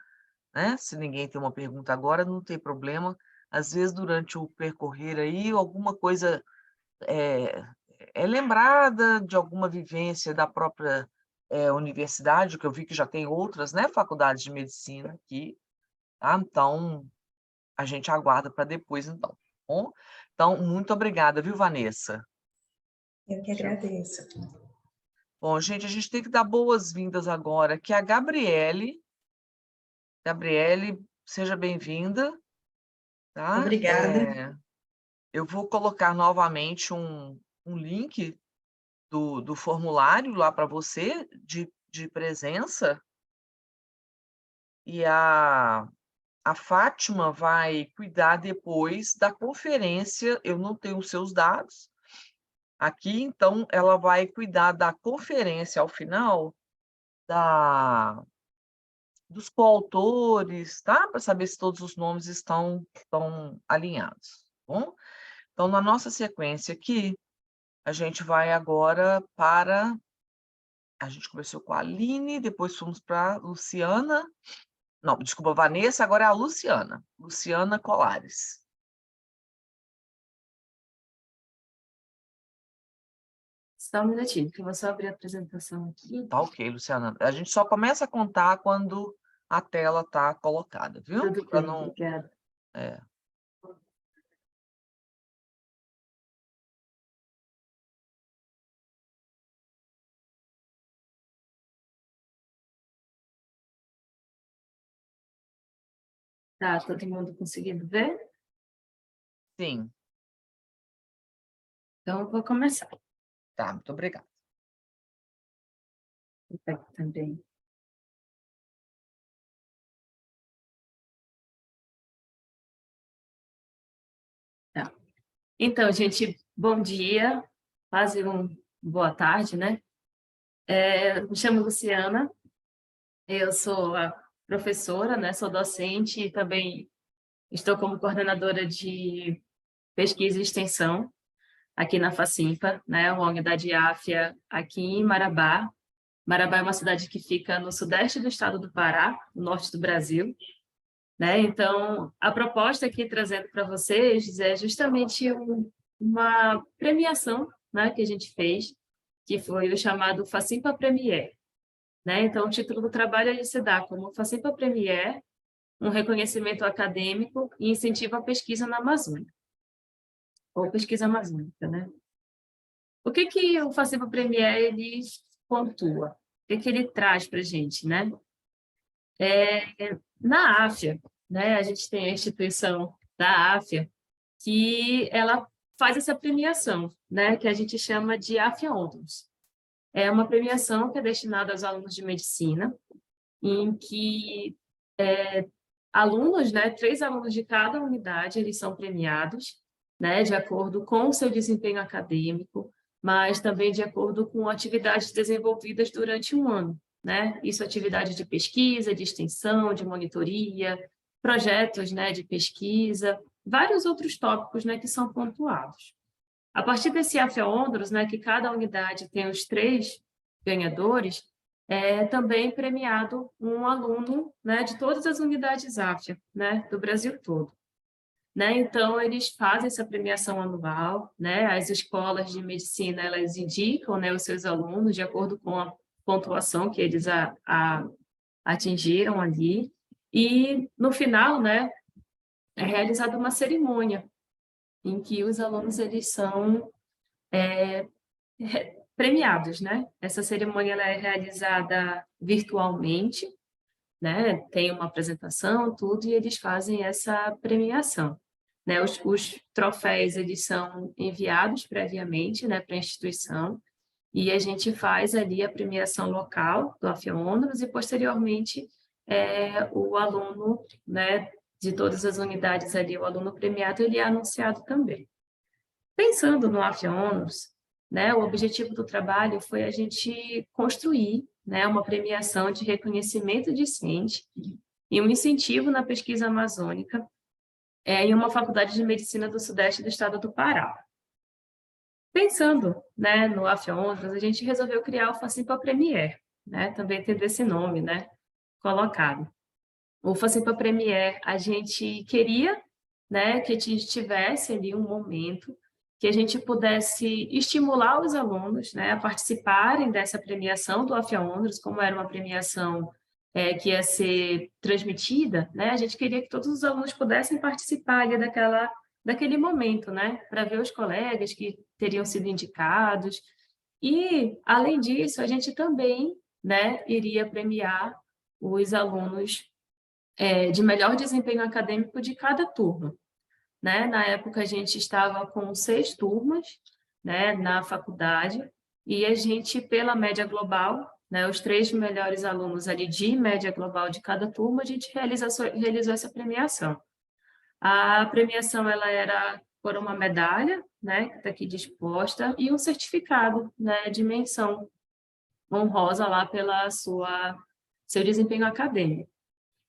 né? Se ninguém tem uma pergunta agora, não tem problema. Às vezes, durante o percorrer aí, alguma coisa é lembrada de alguma vivência da própria universidade, que eu vi que já tem outras, né, faculdades de medicina aqui, tá? Então, a gente aguarda para depois, então, tá bom? Então, muito obrigada, viu, Vanessa? Eu que agradeço. Bom, gente, a gente tem que dar boas-vindas agora, que é a Gabriele. Gabriele, seja bem-vinda, tá? Obrigada. Eu vou colocar novamente um link do formulário lá para você, de presença, e a Fátima vai cuidar depois da conferência. Eu não tenho os seus dados aqui, então ela vai cuidar da conferência ao final, dos coautores, tá? Para saber se todos os nomes estão alinhados, tá bom? Então, na nossa sequência aqui, a gente vai agora para... A gente começou com a Aline, depois fomos para a Luciana. Não, desculpa, Vanessa, agora é a Luciana. Luciana Colares. Só um minutinho, que eu vou só abrir a apresentação aqui. Tá ok, Luciana. A gente só começa a contar quando a tela está colocada, viu? Tudo Pra bem, não... obrigada. É. Tá, todo mundo conseguindo ver? Sim, Então, eu vou começar. tá, muito obrigada. Vou pegar também. Tá. Então, gente, bom dia, quase boa tarde, né? Me chamo Luciana, eu sou a professora, né? Sou docente e também estou como coordenadora de pesquisa e extensão aqui na Facimpa, né? Uma unidade AFIA aqui em Marabá. Marabá é uma cidade que fica no sudeste do estado do Pará, no norte do Brasil, né? Então, a proposta aqui trazendo para vocês é justamente uma premiação, né, que a gente fez, que foi o chamado Facimpa Premier, né? Então, o título do trabalho ele se dá como Facimpa Premier, um reconhecimento acadêmico e incentivo à pesquisa na Amazônia, ou pesquisa amazônica, né? O que o Facimpa Premier ele pontua? O que ele traz para a gente, né? Na AFIA, né, a gente tem a instituição da AFIA, que ela faz essa premiação, né, que a gente chama de AFIA Honors. É uma premiação que é destinada aos alunos de medicina, em que alunos, né, 3 alunos de cada unidade, eles são premiados, né, de acordo com o seu desempenho acadêmico, mas também de acordo com atividades desenvolvidas durante um ano, né? Isso, atividade de pesquisa, de extensão, de monitoria, projetos, né, de pesquisa, vários outros tópicos, né, que são pontuados. A partir desse AFIA Honors, né, que cada unidade tem os 3 ganhadores, é também premiado um aluno, né, de todas as unidades AFIA, né, do Brasil todo. Né? Então, eles fazem essa premiação anual, né? As escolas de medicina, elas indicam, né, os seus alunos de acordo com a pontuação que eles atingiram ali, e no final, né, é realizada uma cerimônia em que os alunos eles são premiados, né? Essa cerimônia ela é realizada virtualmente, né? Tem uma apresentação, tudo, e eles fazem essa premiação. Né? Os troféus eles são enviados previamente, né, para a instituição, e a gente faz ali a premiação local do AFIA Honors e, posteriormente, o aluno, né, de todas as unidades ali, o aluno premiado, ele é anunciado também. Pensando no AFIA Honors, né, o objetivo do trabalho foi a gente construir, né, uma premiação de reconhecimento discente e um incentivo na pesquisa amazônica em uma faculdade de medicina do sudeste do estado do Pará. Pensando, né, no AFIA Honors, a gente resolveu criar o Facimpa Premier, né, também tendo esse nome, né, colocado. O Facimpa Premier, a gente queria, né, que a gente tivesse ali um momento que a gente pudesse estimular os alunos, né, a participarem dessa premiação do AFIA Honors, como era uma premiação que ia ser transmitida, né, a gente queria que todos os alunos pudessem participar ali daquele momento, né, para ver os colegas que teriam sido indicados. E, além disso, a gente também, né, iria premiar os alunos de melhor desempenho acadêmico de cada turma. Né? Na época, a gente estava com 6 turmas, né, na faculdade, e a gente, pela média global, né, os 3 melhores alunos ali de média global de cada turma, a gente realizou essa premiação. A premiação ela era por uma medalha, né, que está aqui disposta, e um certificado, né, de menção honrosa lá pela seu desempenho acadêmico.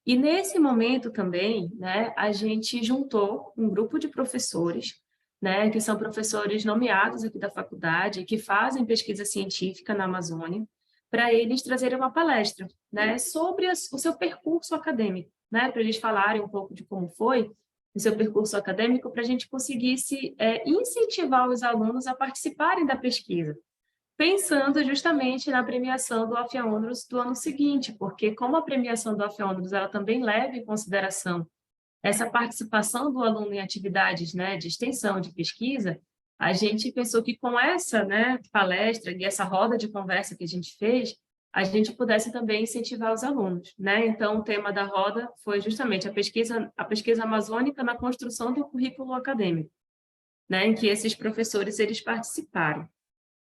E nesse momento também, né, a gente juntou um grupo de professores, né, que são professores nomeados aqui da faculdade, que fazem pesquisa científica na Amazônia, para eles trazerem uma palestra, né, sobre o seu percurso acadêmico, né, para eles falarem um pouco de como foi o seu percurso acadêmico, para a gente conseguisse incentivar os alunos a participarem da pesquisa, pensando justamente na premiação do AFIA Honours do ano seguinte, porque como a premiação do AFIA Honours ela também leva em consideração essa participação do aluno em atividades, né, de extensão, de pesquisa, a gente pensou que com essa, né, palestra e essa roda de conversa que a gente fez, a gente pudesse também incentivar os alunos, né? Então, o tema da roda foi justamente a pesquisa amazônica na construção do currículo acadêmico, né, em que esses professores eles participaram.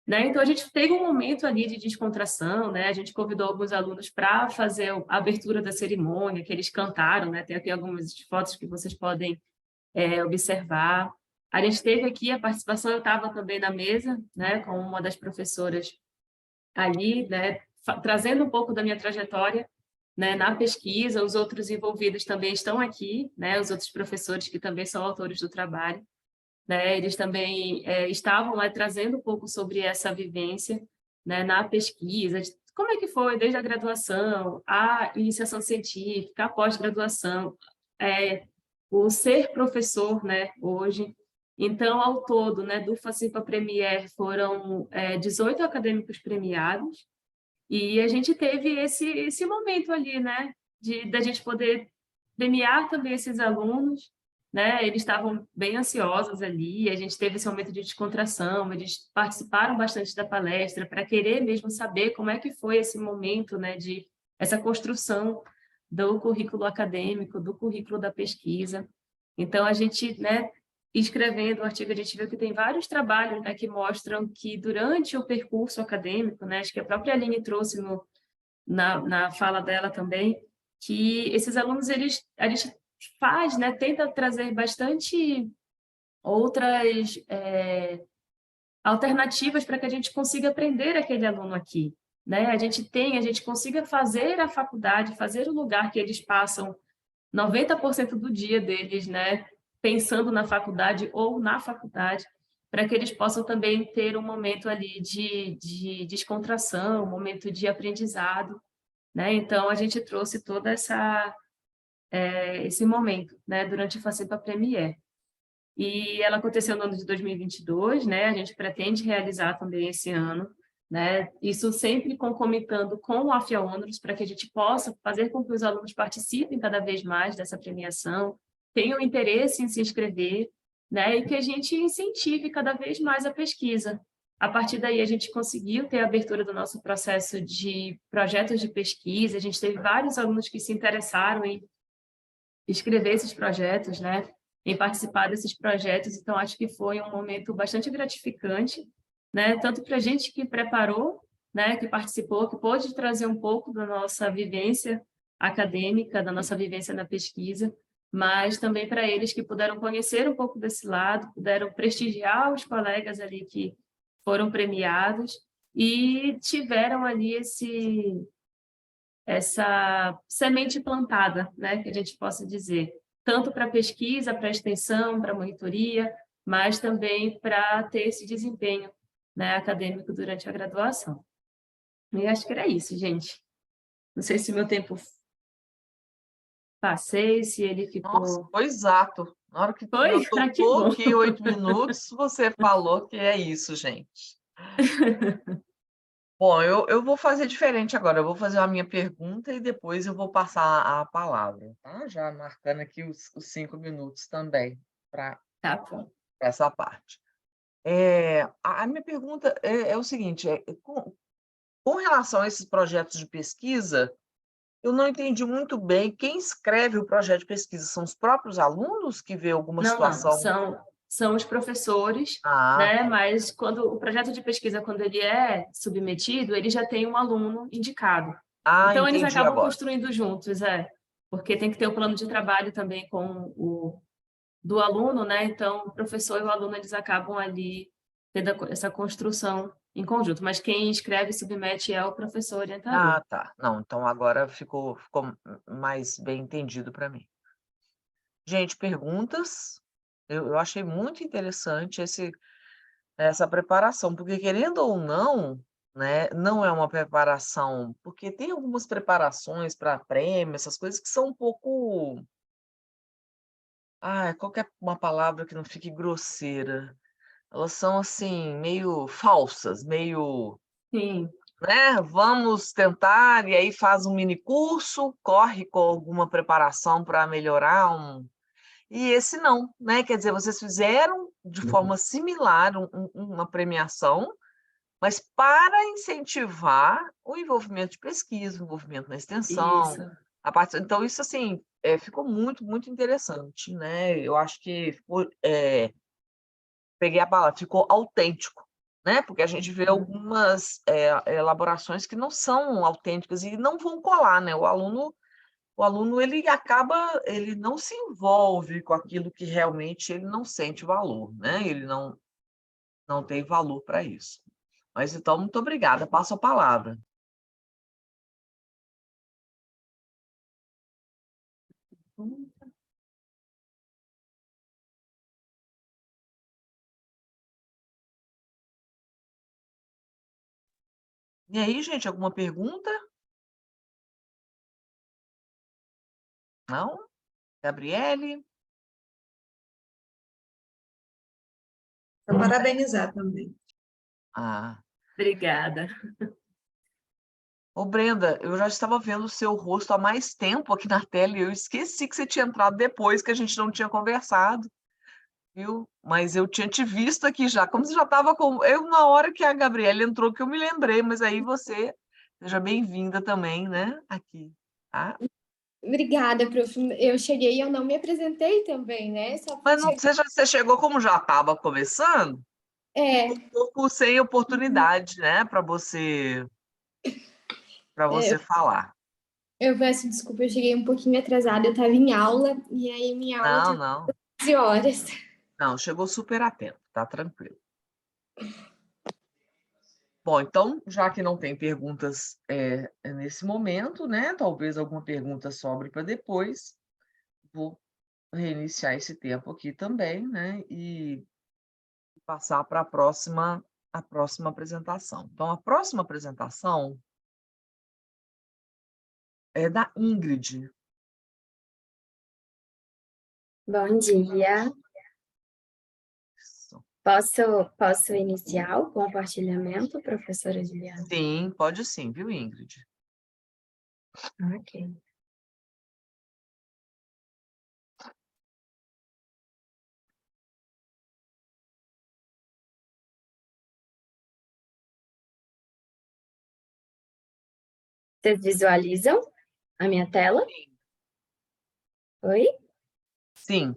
Né? Então, a gente teve um momento ali de descontração, né? A gente convidou alguns alunos para fazer a abertura da cerimônia, que eles cantaram, né? Tem aqui algumas fotos que vocês podem observar. A gente teve aqui a participação, eu estava também na mesa, né? Com uma das professoras ali, né? Trazendo um pouco da minha trajetória, né? Na pesquisa, os outros envolvidos também estão aqui, né? Os outros professores que também são autores do trabalho. Né, eles também estavam lá trazendo um pouco sobre essa vivência, né, na pesquisa, como é que foi desde a graduação, a iniciação científica, a pós-graduação, o ser professor, né, hoje. Então, ao todo, né, do FACIMPA Premier foram 18 acadêmicos premiados, e a gente teve esse momento ali, né, da gente poder premiar também esses alunos, né? Eles estavam bem ansiosos ali, a gente teve esse momento de descontração, eles participaram bastante da palestra para querer mesmo saber como é que foi esse momento, né, de essa construção do currículo acadêmico, do currículo da pesquisa. Então, a gente, né, escrevendo o artigo, a gente viu que tem vários trabalhos, né, que mostram que durante o percurso acadêmico, né, acho que a própria Aline trouxe na fala dela também, que esses alunos, a gente faz, né, tenta trazer bastante outras alternativas para que a gente consiga aprender aquele aluno aqui, né? A gente consiga fazer a faculdade, fazer o lugar que eles passam 90% do dia deles, né, pensando na faculdade ou na faculdade, para que eles possam também ter um momento ali de descontração, um momento de aprendizado, né? Então, a gente trouxe toda esse momento, né, durante a FACIMPA Premier. E ela aconteceu no ano de 2022, né? A gente pretende realizar também esse ano, né? Isso sempre concomitando com o AFIA Honours, para que a gente possa fazer com que os alunos participem cada vez mais dessa premiação, tenham interesse em se inscrever, né? E que a gente incentive cada vez mais a pesquisa. A partir daí, a gente conseguiu ter a abertura do nosso processo de projetos de pesquisa, a gente teve vários alunos que se interessaram em escrever esses projetos, né? Em participar desses projetos, então acho que foi um momento bastante gratificante, né? Tanto para a gente que preparou, né? Que participou, que pôde trazer um pouco da nossa vivência acadêmica, da nossa vivência na pesquisa, mas também para eles que puderam conhecer um pouco desse lado, puderam prestigiar os colegas ali que foram premiados e tiveram ali essa semente plantada, né, que a gente possa dizer, tanto para pesquisa, para extensão, para monitoria, mas também para ter esse desempenho, né, acadêmico durante a graduação. E acho que era isso, gente. Não sei se meu tempo passei, se ele ficou... Nossa, foi exato. Na hora que Foi? eu Ah, que tocou bom. aqui 8 minutos, você falou que é isso, gente. Bom, eu vou fazer diferente agora. Eu vou fazer a minha pergunta e depois eu vou passar a palavra, tá? Já marcando aqui os 5 minutos também para Tá bom. essa parte. A minha pergunta é o seguinte: com relação a esses projetos de pesquisa, eu não entendi muito bem quem escreve o projeto de pesquisa. São os próprios alunos que vê alguma Não, situação? são os professores, Ah, né? Mas quando o projeto de pesquisa, quando ele é submetido, ele já tem um aluno indicado. Então, eles entendi acabam agora. construindo juntos, porque tem que ter o plano de trabalho também com o do aluno, né? Então, o professor e o aluno, eles acabam ali tendo essa construção em conjunto, mas quem escreve e submete é o professor orientador. Ah, tá. Não, então agora ficou mais bem entendido para mim. Gente, perguntas? Eu achei muito interessante essa preparação, porque querendo ou não, né, não é uma preparação, porque tem algumas preparações para prêmio, essas coisas que são um pouco, qualquer uma palavra que não fique grosseira, elas são assim, meio falsas, meio, Sim. né? Vamos tentar, e aí faz um mini curso, corre com alguma preparação para melhorar E esse não, né? Quer dizer, vocês fizeram de forma similar uma premiação, mas para incentivar o envolvimento de pesquisa, o envolvimento na extensão, Isso. Então, isso assim, ficou muito, muito interessante, né? Eu acho que peguei a palavra, ficou autêntico, né? Porque a gente vê algumas elaborações que não são autênticas e não vão colar, né? O aluno ele não se envolve com aquilo que realmente ele não sente valor, né? Ele não tem valor para isso. Mas então, muito obrigada. Passo a palavra. E aí, gente, alguma pergunta? Não? Gabriele? Para parabenizar também. Ah. Obrigada. Ô, Brenda, eu já estava vendo o seu rosto há mais tempo aqui na tela e eu esqueci que você tinha entrado depois, que a gente não tinha conversado, viu? Mas eu tinha te visto aqui já, como você já estava com... na hora que a Gabriela entrou, que eu me lembrei, mas aí você... Seja bem-vinda também, né? Aqui, tá? Obrigada, prof. Eu cheguei e eu não me apresentei também, né? Mas não, você chegou como já estava começando? Um pouco sem oportunidade, né? Para você falar. Eu peço desculpa, eu cheguei um pouquinho atrasada, eu estava em aula, e aí minha aula Não. 11 horas. Não, chegou super atento, tá tranquilo. Bom, então, já que não tem perguntas nesse momento, né? Talvez alguma pergunta sobre para depois. Vou reiniciar esse tempo aqui também, né? E passar para a próxima apresentação. Então, a próxima apresentação é da Ingrid. Bom dia. Isso. Posso iniciar o compartilhamento, professora Juliana? Sim, pode sim, viu, Ingrid? Ok. Vocês visualizam a minha tela? Sim. Oi? Sim.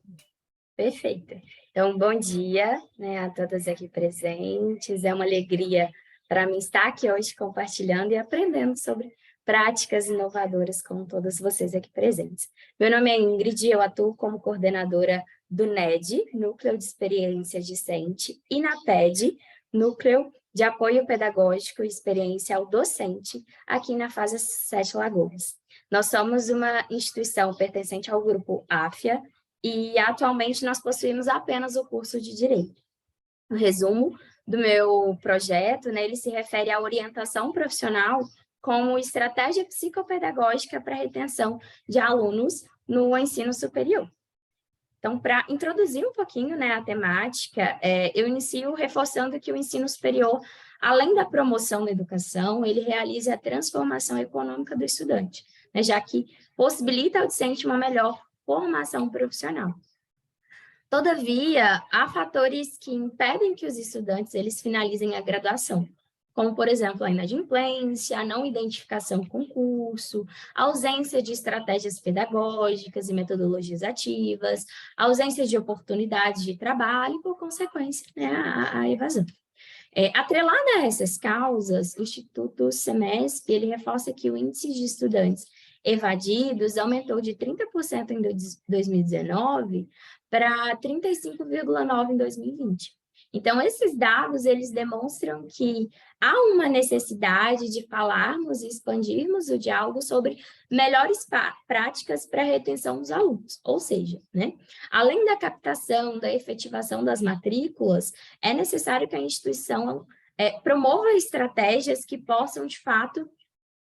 Perfeito. Então, bom dia, né, a todas aqui presentes. É uma alegria para mim estar aqui hoje compartilhando e aprendendo sobre práticas inovadoras com todos vocês aqui presentes. Meu nome é Ingrid, eu atuo como coordenadora do NED, Núcleo de Experiência Discente, e na PED, Núcleo de Apoio Pedagógico e Experiencial Docente, aqui na Fase 7 Lagoas. Nós somos uma instituição pertencente ao grupo AFIA, e atualmente nós possuímos apenas o curso de Direito. O resumo do meu projeto, né, ele se refere à orientação profissional como estratégia psicopedagógica para a retenção de alunos no ensino superior. Então, para introduzir um pouquinho, né, a temática, eu inicio reforçando que o ensino superior, além da promoção da educação, ele realiza a transformação econômica do estudante, né, já que possibilita ao discente uma melhor formação profissional. Todavia, há fatores que impedem que os estudantes eles finalizem a graduação, como, por exemplo, a inadimplência, a não identificação com o curso, a ausência de estratégias pedagógicas e metodologias ativas, a ausência de oportunidades de trabalho e, por consequência, né, a evasão. Atrelada a essas causas, o Instituto SEMESP ele reforça que o índice de estudantes evadidos aumentou de 30% em 2019 para 35,9% em 2020. Então, esses dados, eles demonstram que há uma necessidade de falarmos e expandirmos o diálogo sobre melhores práticas para a retenção dos alunos. Ou seja, né, além da captação, da efetivação das matrículas, é necessário que a instituição promova estratégias que possam, de fato,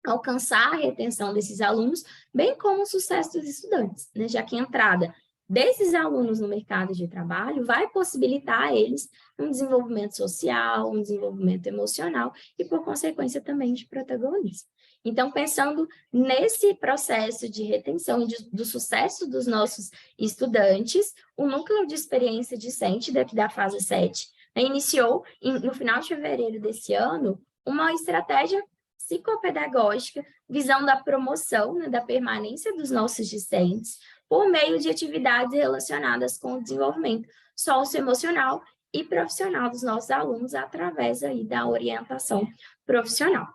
alcançar a retenção desses alunos, bem como o sucesso dos estudantes, né, já que a entrada desses alunos no mercado de trabalho vai possibilitar a eles um desenvolvimento social, um desenvolvimento emocional e, por consequência, também de protagonismo. Então, pensando nesse processo de retenção e do sucesso dos nossos estudantes, o Núcleo de Experiência Discente daqui da fase 7 iniciou, no final de fevereiro desse ano, uma estratégia psicopedagógica visando a promoção, né, da permanência dos nossos discentes por meio de atividades relacionadas com o desenvolvimento socioemocional e profissional dos nossos alunos através aí da orientação profissional.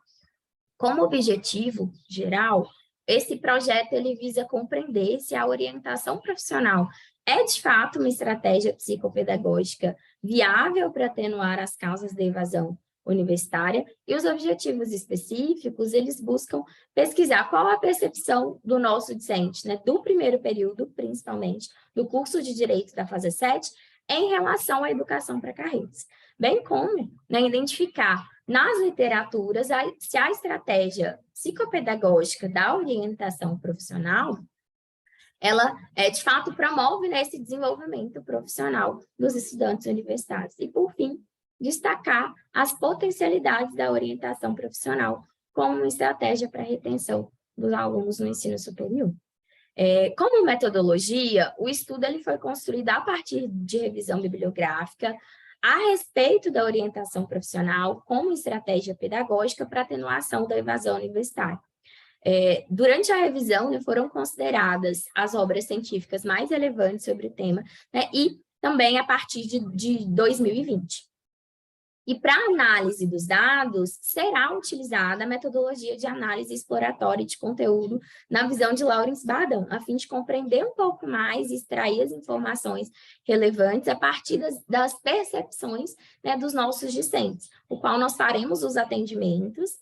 Como objetivo geral, esse projeto ele visa compreender se a orientação profissional é, de fato, uma estratégia psicopedagógica viável para atenuar as causas da evasão universitária, e os objetivos específicos, eles buscam pesquisar qual a percepção do nosso discente, né, do primeiro período, principalmente, do curso de Direito da fase 7, em relação à educação para carreiras, bem como, né, identificar nas literaturas se a estratégia psicopedagógica da orientação profissional ela, de fato, promove, né, esse desenvolvimento profissional dos estudantes universitários. E, por fim, destacar as potencialidades da orientação profissional como uma estratégia para a retenção dos alunos no ensino superior. Como metodologia, o estudo ele foi construído a partir de revisão bibliográfica a respeito da orientação profissional como estratégia pedagógica para atenuação da evasão universitária. Durante a revisão, né, foram consideradas as obras científicas mais relevantes sobre o tema, né, e também a partir de 2020. E para a análise dos dados, será utilizada a metodologia de análise exploratória de conteúdo na visão de Lawrence Badan, a fim de compreender um pouco mais e extrair as informações relevantes a partir das percepções, né, dos nossos discentes, o qual nós faremos os atendimentos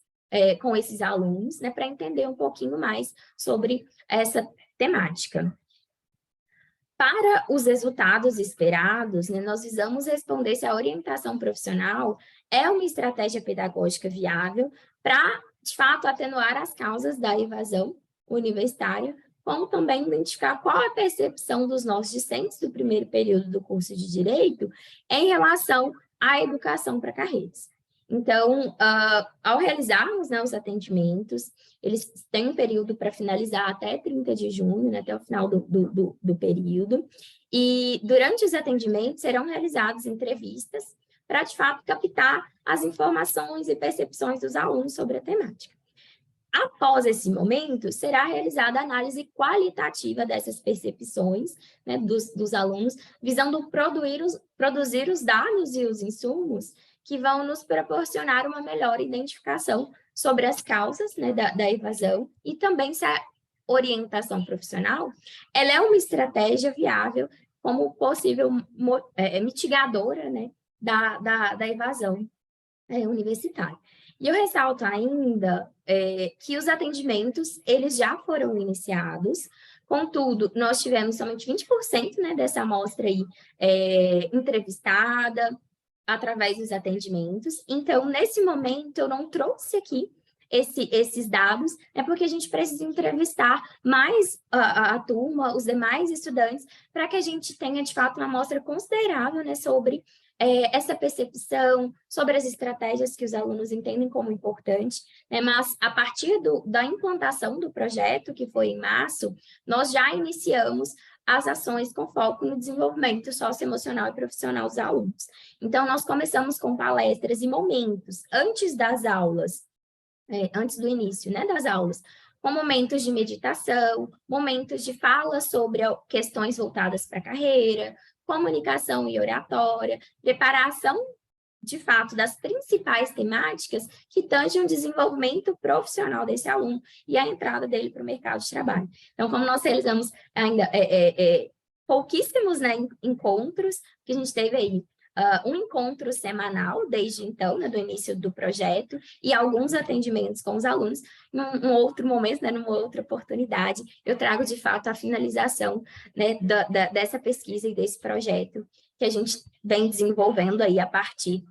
com esses alunos, né, para entender um pouquinho mais sobre essa temática. Para os resultados esperados, né, nós visamos responder se a orientação profissional é uma estratégia pedagógica viável para, de fato, atenuar as causas da evasão universitária, como também identificar qual a percepção dos nossos discentes do primeiro período do curso de Direito em relação à educação para carreiras. Então, ao realizarmos, né, os atendimentos, eles têm um período para finalizar até 30 de junho, né, até o final do período, e durante os atendimentos serão realizadas entrevistas para, de fato, captar as informações e percepções dos alunos sobre a temática. Após esse momento, será realizada a análise qualitativa dessas percepções, né, dos alunos, visando produzir os dados e os insumos que vão nos proporcionar uma melhor identificação sobre as causas, né, da evasão e também se a orientação profissional ela é uma estratégia viável como possível mitigadora, né, da evasão universitária. E eu ressalto ainda que os atendimentos eles já foram iniciados, contudo, nós tivemos somente 20%, né, dessa amostra aí entrevistada, através dos atendimentos. Então, nesse momento, eu não trouxe aqui esses dados, porque a gente precisa entrevistar mais a turma, os demais estudantes, para que a gente tenha, de fato, uma amostra considerável, né, sobre essa percepção, sobre as estratégias que os alunos entendem como importante, né, mas a partir da implantação do projeto, que foi em março, nós já iniciamos as ações com foco no desenvolvimento socioemocional e profissional dos alunos. Então, nós começamos com palestras e momentos antes das aulas, antes do início, né, das aulas, com momentos de meditação, momentos de fala sobre questões voltadas para a carreira, comunicação e oratória, preparação, de fato, das principais temáticas que tangem o desenvolvimento profissional desse aluno e a entrada dele para o mercado de trabalho. Então, como nós realizamos ainda pouquíssimos, né, encontros, que a gente teve aí um encontro semanal desde então, né, do início do projeto, e alguns atendimentos com os alunos, num outro momento, né, numa outra oportunidade, eu trago de fato a finalização, né, dessa pesquisa e desse projeto que a gente vem desenvolvendo aí a partir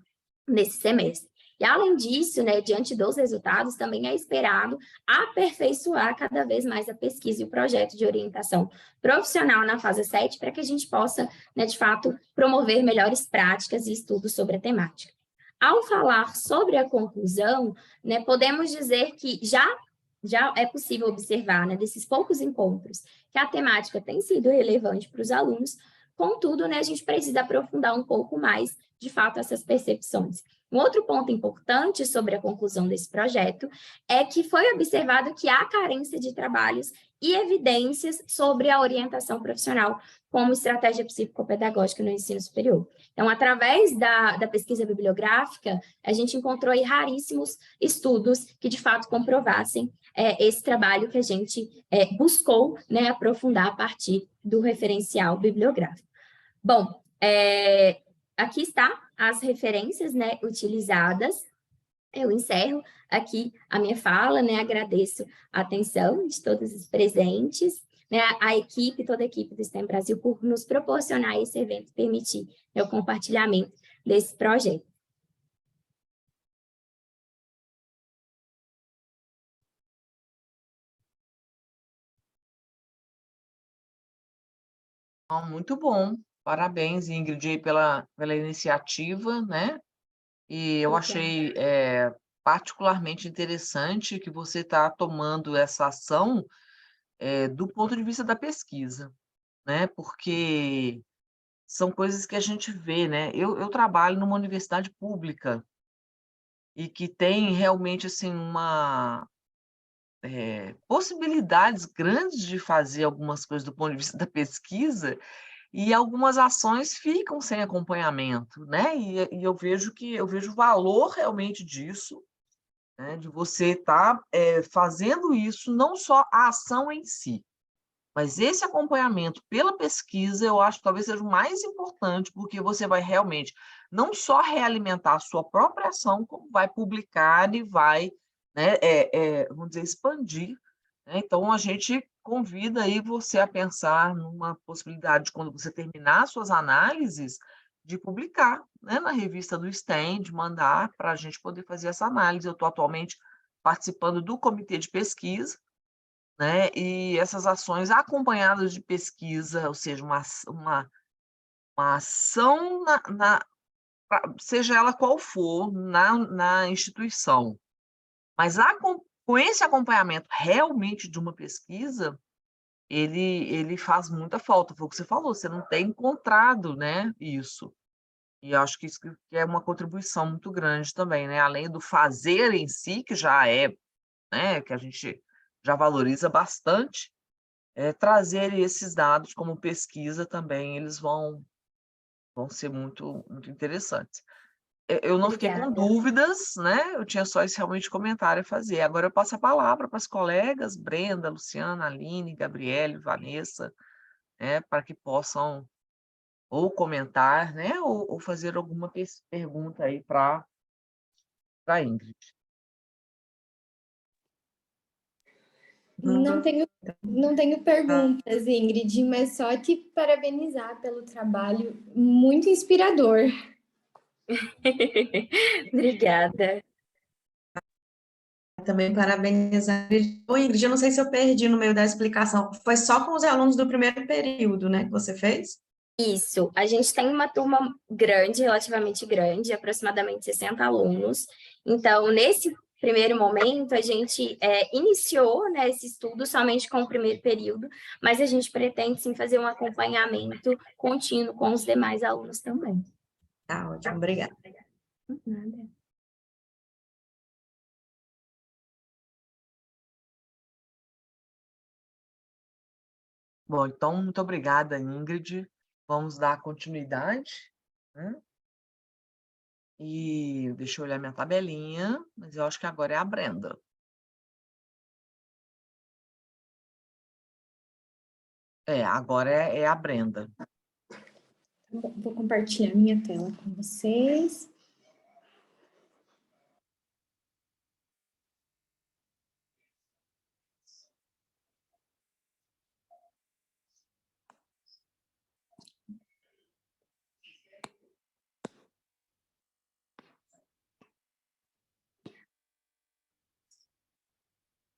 desse semestre. E E, além disso, né, diante dos resultados, também é esperado aperfeiçoar cada vez mais a pesquisa e o projeto de orientação profissional na fase 7, para que a gente possa, né, de fato, promover melhores práticas e estudos sobre a temática. Ao falar sobre a conclusão, né, podemos dizer que já é possível observar, né, desses poucos encontros, que a temática tem sido relevante para os alunos, contudo, né, a gente precisa aprofundar um pouco mais, de fato, essas percepções. Um outro ponto importante sobre a conclusão desse projeto é que foi observado que há carência de trabalhos e evidências sobre a orientação profissional como estratégia psicopedagógica no ensino superior. Então, através da pesquisa bibliográfica, a gente encontrou aí raríssimos estudos que, de fato, comprovassem esse trabalho que a gente buscou, né, aprofundar a partir do referencial bibliográfico. Bom, aqui está as referências, né, utilizadas. Eu encerro aqui a minha fala, né, agradeço a atenção de todos os presentes, né, a equipe, toda a equipe do STEM Brasil, por nos proporcionar esse evento, permitir, né, o compartilhamento desse projeto. Muito bom. Parabéns, Ingrid, aí pela iniciativa, né? E eu achei particularmente interessante que você está tomando essa ação do ponto de vista da pesquisa, né? Porque são coisas que a gente vê, né? Eu trabalho numa universidade pública e que tem realmente assim possibilidades grandes de fazer algumas coisas do ponto de vista da pesquisa, e algumas ações ficam sem acompanhamento, né? E eu vejo o valor realmente disso, né? De você estar fazendo isso, não só a ação em si, mas esse acompanhamento pela pesquisa, eu acho que talvez seja o mais importante, porque você vai realmente não só realimentar a sua própria ação, como vai publicar e vai, né, vamos dizer, expandir, né? Então, a gente convida aí você a pensar numa possibilidade de, quando você terminar suas análises, de publicar, né, na revista do STEM, de mandar para a gente poder fazer essa análise. Eu estou atualmente participando do comitê de pesquisa, né? E essas ações acompanhadas de pesquisa, ou seja, uma ação, seja ela qual for, na instituição, mas com esse acompanhamento realmente de uma pesquisa, ele faz muita falta. Foi o que você falou, você não tem encontrado, né, isso. E acho que isso que é uma contribuição muito grande também, né? Além do fazer em si, que já né, que a gente já valoriza bastante, trazer esses dados como pesquisa também, eles vão ser muito, muito interessantes. Eu não fiquei com dúvidas, né? Eu tinha só esse realmente comentário a fazer. Agora eu passo a palavra para as colegas, Brenda, Luciana, Aline, Gabriele, Vanessa, né, para que possam ou comentar, né, ou fazer alguma pergunta aí para a Ingrid. Não tenho perguntas, Ingrid, mas só te parabenizar pelo trabalho muito inspirador. Obrigada. Também parabenizar. Ô, Ingrid, eu não sei se eu perdi no meio da explicação. Foi só com os alunos do primeiro período, né, que você fez? Isso, a gente tem uma turma grande, relativamente grande, aproximadamente 60 alunos. Então, nesse primeiro momento, a gente iniciou, né, esse estudo somente com o primeiro período, mas a gente pretende, sim, fazer um acompanhamento contínuo com os demais alunos também. Tá ótimo, obrigada. Nada. Bom, então, muito obrigada, Ingrid. Vamos dar continuidade, né? E deixa eu olhar minha tabelinha, mas eu acho que agora é a Brenda. Agora é a Brenda. Vou compartilhar minha tela com vocês.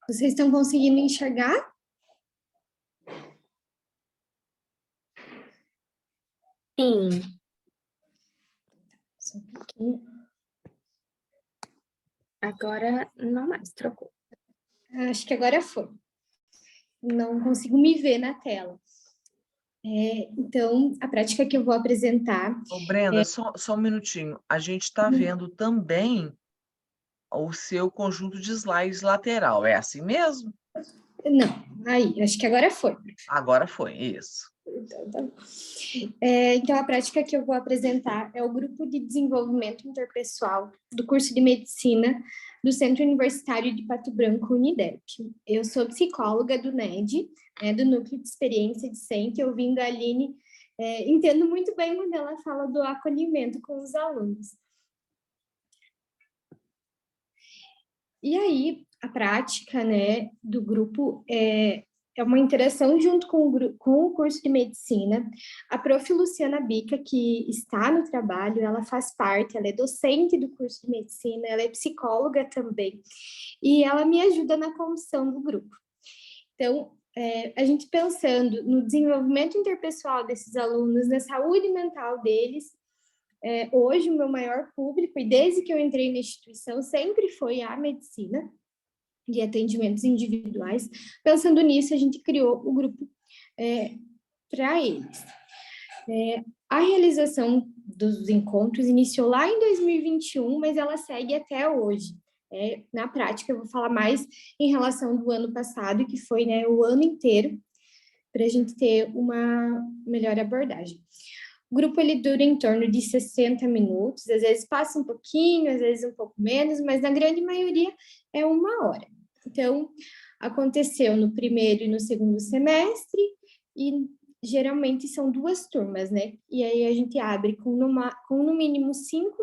Vocês estão conseguindo enxergar? Sim. Só um pouquinho. Agora não mais, trocou. Acho que agora foi. Não consigo me ver na tela. Então, a prática que eu vou apresentar... Ô, Brenda, só um minutinho. A gente está vendo também o seu conjunto de slides lateral. É assim mesmo? Não, aí, acho que agora foi. Agora foi, isso. Então, tá bom. Então, a prática que eu vou apresentar é o Grupo de Desenvolvimento Interpessoal do curso de Medicina do Centro Universitário de Pato Branco, Unidep. Eu sou psicóloga do NED, do Núcleo de Experiência Discente, ouvindo a Aline, entendo muito bem quando ela fala do acolhimento com os alunos. E aí, a prática, né, do grupo é uma interação junto com o curso de medicina. A prof. Luciana Bica, que está no trabalho, ela faz parte, ela é docente do curso de medicina, ela é psicóloga também, e ela me ajuda na condução do grupo. Então, a gente pensando no desenvolvimento interpessoal desses alunos, na saúde mental deles, hoje o meu maior público, e desde que eu entrei na instituição, sempre foi a medicina, de atendimentos individuais. Pensando nisso, a gente criou o grupo para eles. A realização dos encontros iniciou lá em 2021, mas ela segue até hoje. Na prática, eu vou falar mais em relação do ano passado, que foi, né, o ano inteiro, para a gente ter uma melhor abordagem. O grupo ele dura em torno de 60 minutos, às vezes passa um pouquinho, às vezes um pouco menos, mas na grande maioria é 1 hora. Então, aconteceu no primeiro e no segundo semestre, e geralmente são 2 turmas, né? E aí a gente abre com no mínimo 5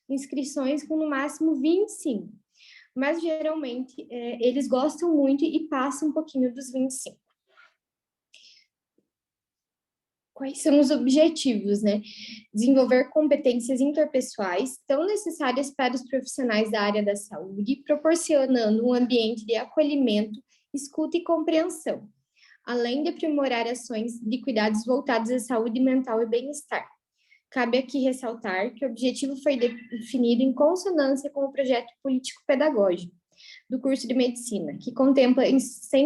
inscrições, com no máximo 25. Mas geralmente eles gostam muito e passam um pouquinho dos 25. Quais são os objetivos, né? Desenvolver competências interpessoais tão necessárias para os profissionais da área da saúde, proporcionando um ambiente de acolhimento, escuta e compreensão, além de aprimorar ações de cuidados voltados à saúde mental e bem-estar. Cabe aqui ressaltar que o objetivo foi definido em consonância com o projeto político-pedagógico do curso de medicina, que contempla em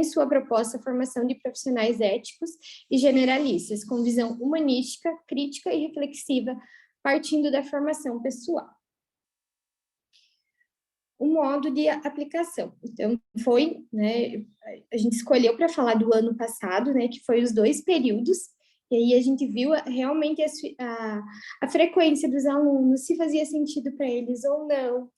sua proposta a formação de profissionais éticos e generalistas, com visão humanística, crítica e reflexiva, partindo da formação pessoal. O modo de aplicação. Então, foi, né, a gente escolheu para falar do ano passado, né, que foi os 2 períodos, e aí a gente viu realmente a frequência dos alunos, se fazia sentido para eles ou não.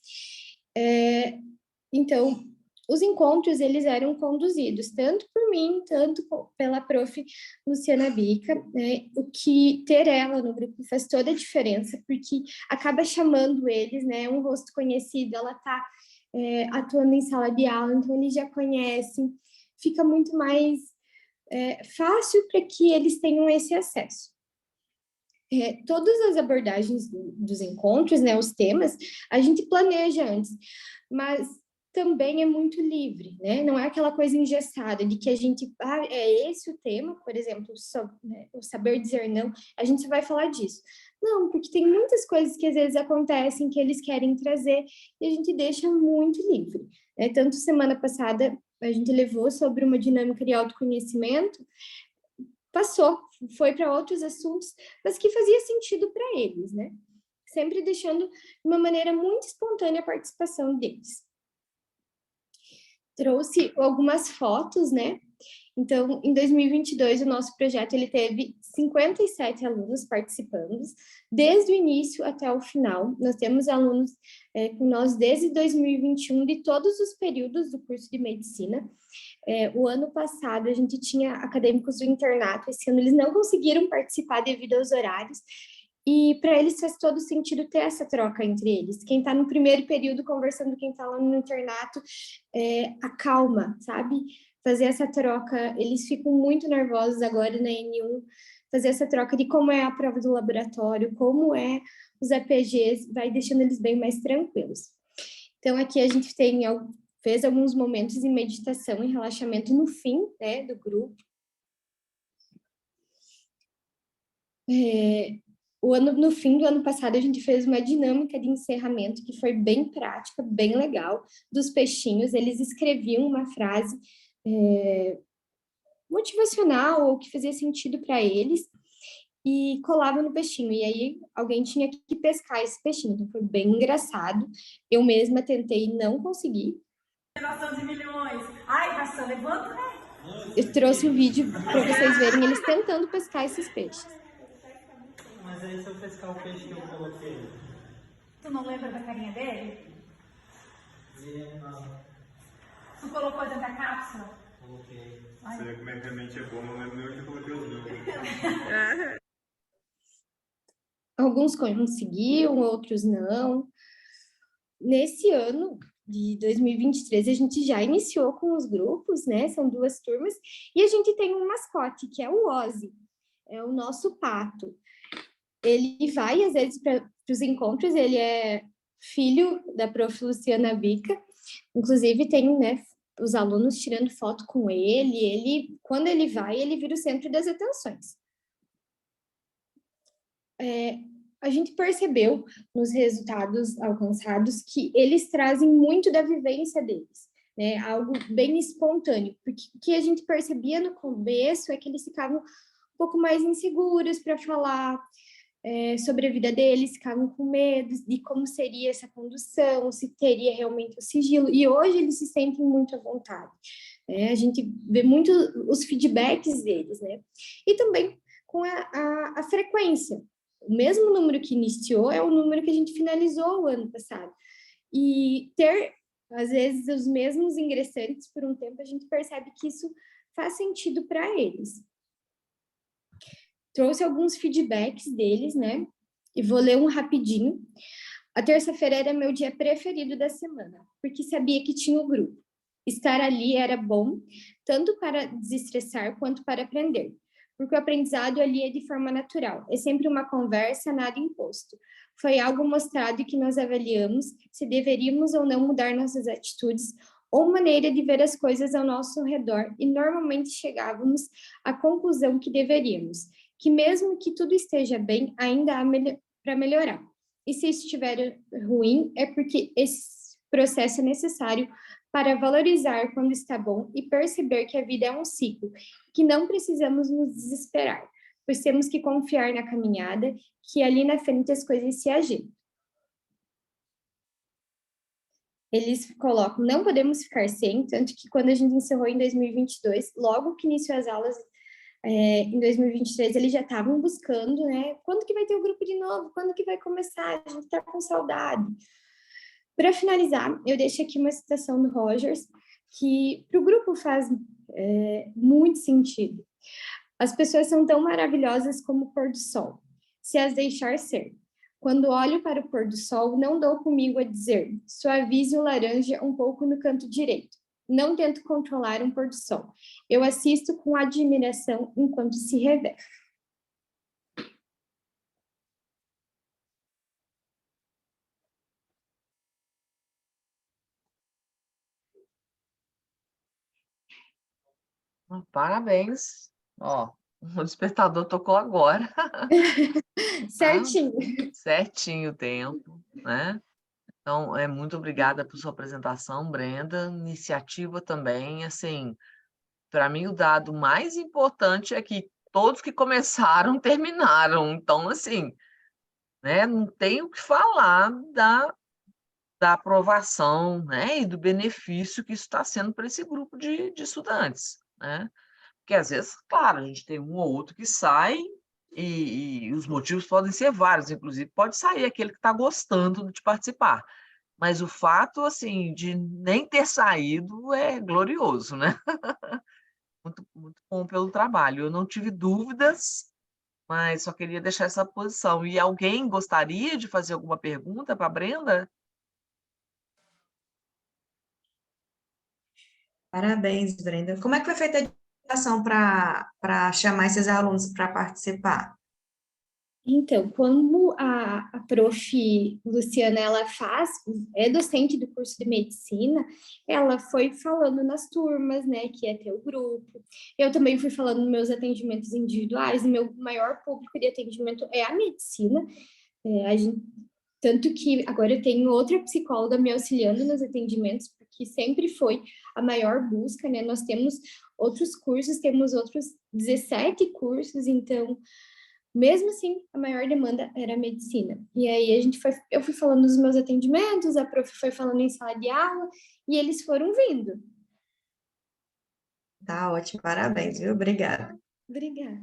Então, os encontros, eles eram conduzidos tanto por mim, tanto pela prof. Luciana Bica, né? O que ter ela no grupo faz toda a diferença, porque acaba chamando eles, né? Um rosto conhecido, ela está atuando em sala de aula, então eles já conhecem, fica muito mais fácil para que eles tenham esse acesso. Todas as abordagens dos encontros, né? Os temas, a gente planeja antes, mas também é muito livre, né? Não é aquela coisa engessada de que a gente, é esse o tema, por exemplo, o saber dizer não, a gente só vai falar disso. Não, porque tem muitas coisas que às vezes acontecem que eles querem trazer e a gente deixa muito livre, né? Tanto semana passada a gente levou sobre uma dinâmica de autoconhecimento, foi para outros assuntos, mas que fazia sentido para eles, né? Sempre deixando de uma maneira muito espontânea a participação deles. Trouxe algumas fotos, né? Então, em 2022, o nosso projeto ele teve 57 alunos participando, desde o início até o final. Nós temos alunos com nós desde 2021, de todos os períodos do curso de medicina. O ano passado, a gente tinha acadêmicos do internato, esse ano eles não conseguiram participar devido aos horários, e para eles faz todo sentido ter essa troca entre eles. Quem está no primeiro período conversando com quem está lá no internato, acalma, sabe? Fazer essa troca, eles ficam muito nervosos agora na N1, fazer essa troca de como é a prova do laboratório, como é os APGs, vai deixando eles bem mais tranquilos. Então, aqui a gente fez alguns momentos de meditação e relaxamento no fim, né, do grupo. No fim do ano passado, a gente fez uma dinâmica de encerramento que foi bem prática, bem legal, dos peixinhos. Eles escreviam uma frase motivacional ou que fazia sentido para eles e colavam no peixinho. E aí alguém tinha que pescar esse peixinho. Então foi bem engraçado. Eu mesma tentei e não consegui. De milhões. Ai, Raça, levanta, né? Eu trouxe um vídeo para vocês verem eles tentando pescar esses peixes. Mas aí se eu pescar o peixe que eu coloquei? Tu não lembra da carinha dele? Não. Tu colocou dentro da cápsula? Coloquei. Ai. Você vê como é que a mente é boa, não lembro nem onde eu coloquei os meus. Alguns conseguiam, outros não. Nesse ano de 2023, a gente já iniciou com os grupos, né? São 2 turmas, e a gente tem um mascote, que é o Ozzy, é o nosso pato. Ele vai, às vezes, para os encontros, ele é filho da prof. Luciana Bica, inclusive tem, né, os alunos tirando foto com ele, quando ele vai, ele vira o centro das atenções. A gente percebeu nos resultados alcançados que eles trazem muito da vivência deles, né? Algo bem espontâneo, porque o que a gente percebia no começo é que eles ficavam um pouco mais inseguros para falar sobre a vida deles, ficavam com medo de como seria essa condução, se teria realmente o sigilo, e hoje eles se sentem muito à vontade, né? A gente vê muito os feedbacks deles, né? E também com a frequência. O mesmo número que iniciou é o número que a gente finalizou o ano passado. E ter, às vezes, os mesmos ingressantes por um tempo, a gente percebe que isso faz sentido para eles. Trouxe alguns feedbacks deles, né? E vou ler um rapidinho. A terça-feira era meu dia preferido da semana, porque sabia que tinha o grupo. Estar ali era bom, tanto para desestressar quanto para aprender, porque o aprendizado ali é de forma natural, é sempre uma conversa, nada imposto. Foi algo mostrado que nós avaliamos se deveríamos ou não mudar nossas atitudes ou maneira de ver as coisas ao nosso redor, e normalmente chegávamos à conclusão que deveríamos, que mesmo que tudo esteja bem, ainda há para melhorar. E se estiver ruim, é porque esse processo é necessário para valorizar quando está bom e perceber que a vida é um ciclo, que não precisamos nos desesperar, pois temos que confiar na caminhada, que ali na frente as coisas se agitam. Eles colocam, não podemos ficar sem, tanto que quando a gente encerrou em 2022, logo que iniciou as aulas em 2023, eles já estavam buscando, né? Quando que vai ter o grupo de novo? Quando que vai começar? A gente está com saudade. Para finalizar, eu deixo aqui uma citação do Rogers, que para o grupo faz muito sentido. As pessoas são tão maravilhosas como o pôr do sol, se as deixar ser. Quando olho para o pôr do sol, não dou comigo a dizer, suavize o laranja um pouco no canto direito. Não tento controlar um pôr do sol. Eu assisto com admiração enquanto se revela. Parabéns. Ó, o despertador tocou agora. Certinho. Certinho o tempo, né? Então, muito obrigada por sua apresentação, Brenda. Iniciativa também, assim, para mim o dado mais importante é que todos que começaram terminaram. Então, assim, né, não tem o que falar da aprovação, né, e do benefício que isso está sendo para esse grupo de estudantes, né? Porque às vezes, claro, a gente tem um ou outro que sai e os motivos podem ser vários, inclusive pode sair aquele que está gostando de participar. Mas o fato, assim, de nem ter saído é glorioso, né? Muito, muito bom pelo trabalho. Eu não tive dúvidas, mas só queria deixar essa posição. E alguém gostaria de fazer alguma pergunta para a Brenda? Parabéns, Brenda. Como é que foi feita a divulgação para chamar esses alunos para participar? Então, como a prof. Luciana, ela é docente do curso de medicina, ela foi falando nas turmas, né, que ia ter o grupo. Eu também fui falando nos meus atendimentos individuais, meu maior público de atendimento é a medicina. Tanto que agora eu tenho outra psicóloga me auxiliando nos atendimentos, porque sempre foi a maior busca, né? Nós temos outros cursos, temos outros 17 cursos, então... Mesmo assim, a maior demanda era a medicina. E aí eu fui falando dos meus atendimentos, a prof foi falando em sala de aula, e eles foram vindo. Tá ótimo, parabéns, viu? Obrigada. Obrigada.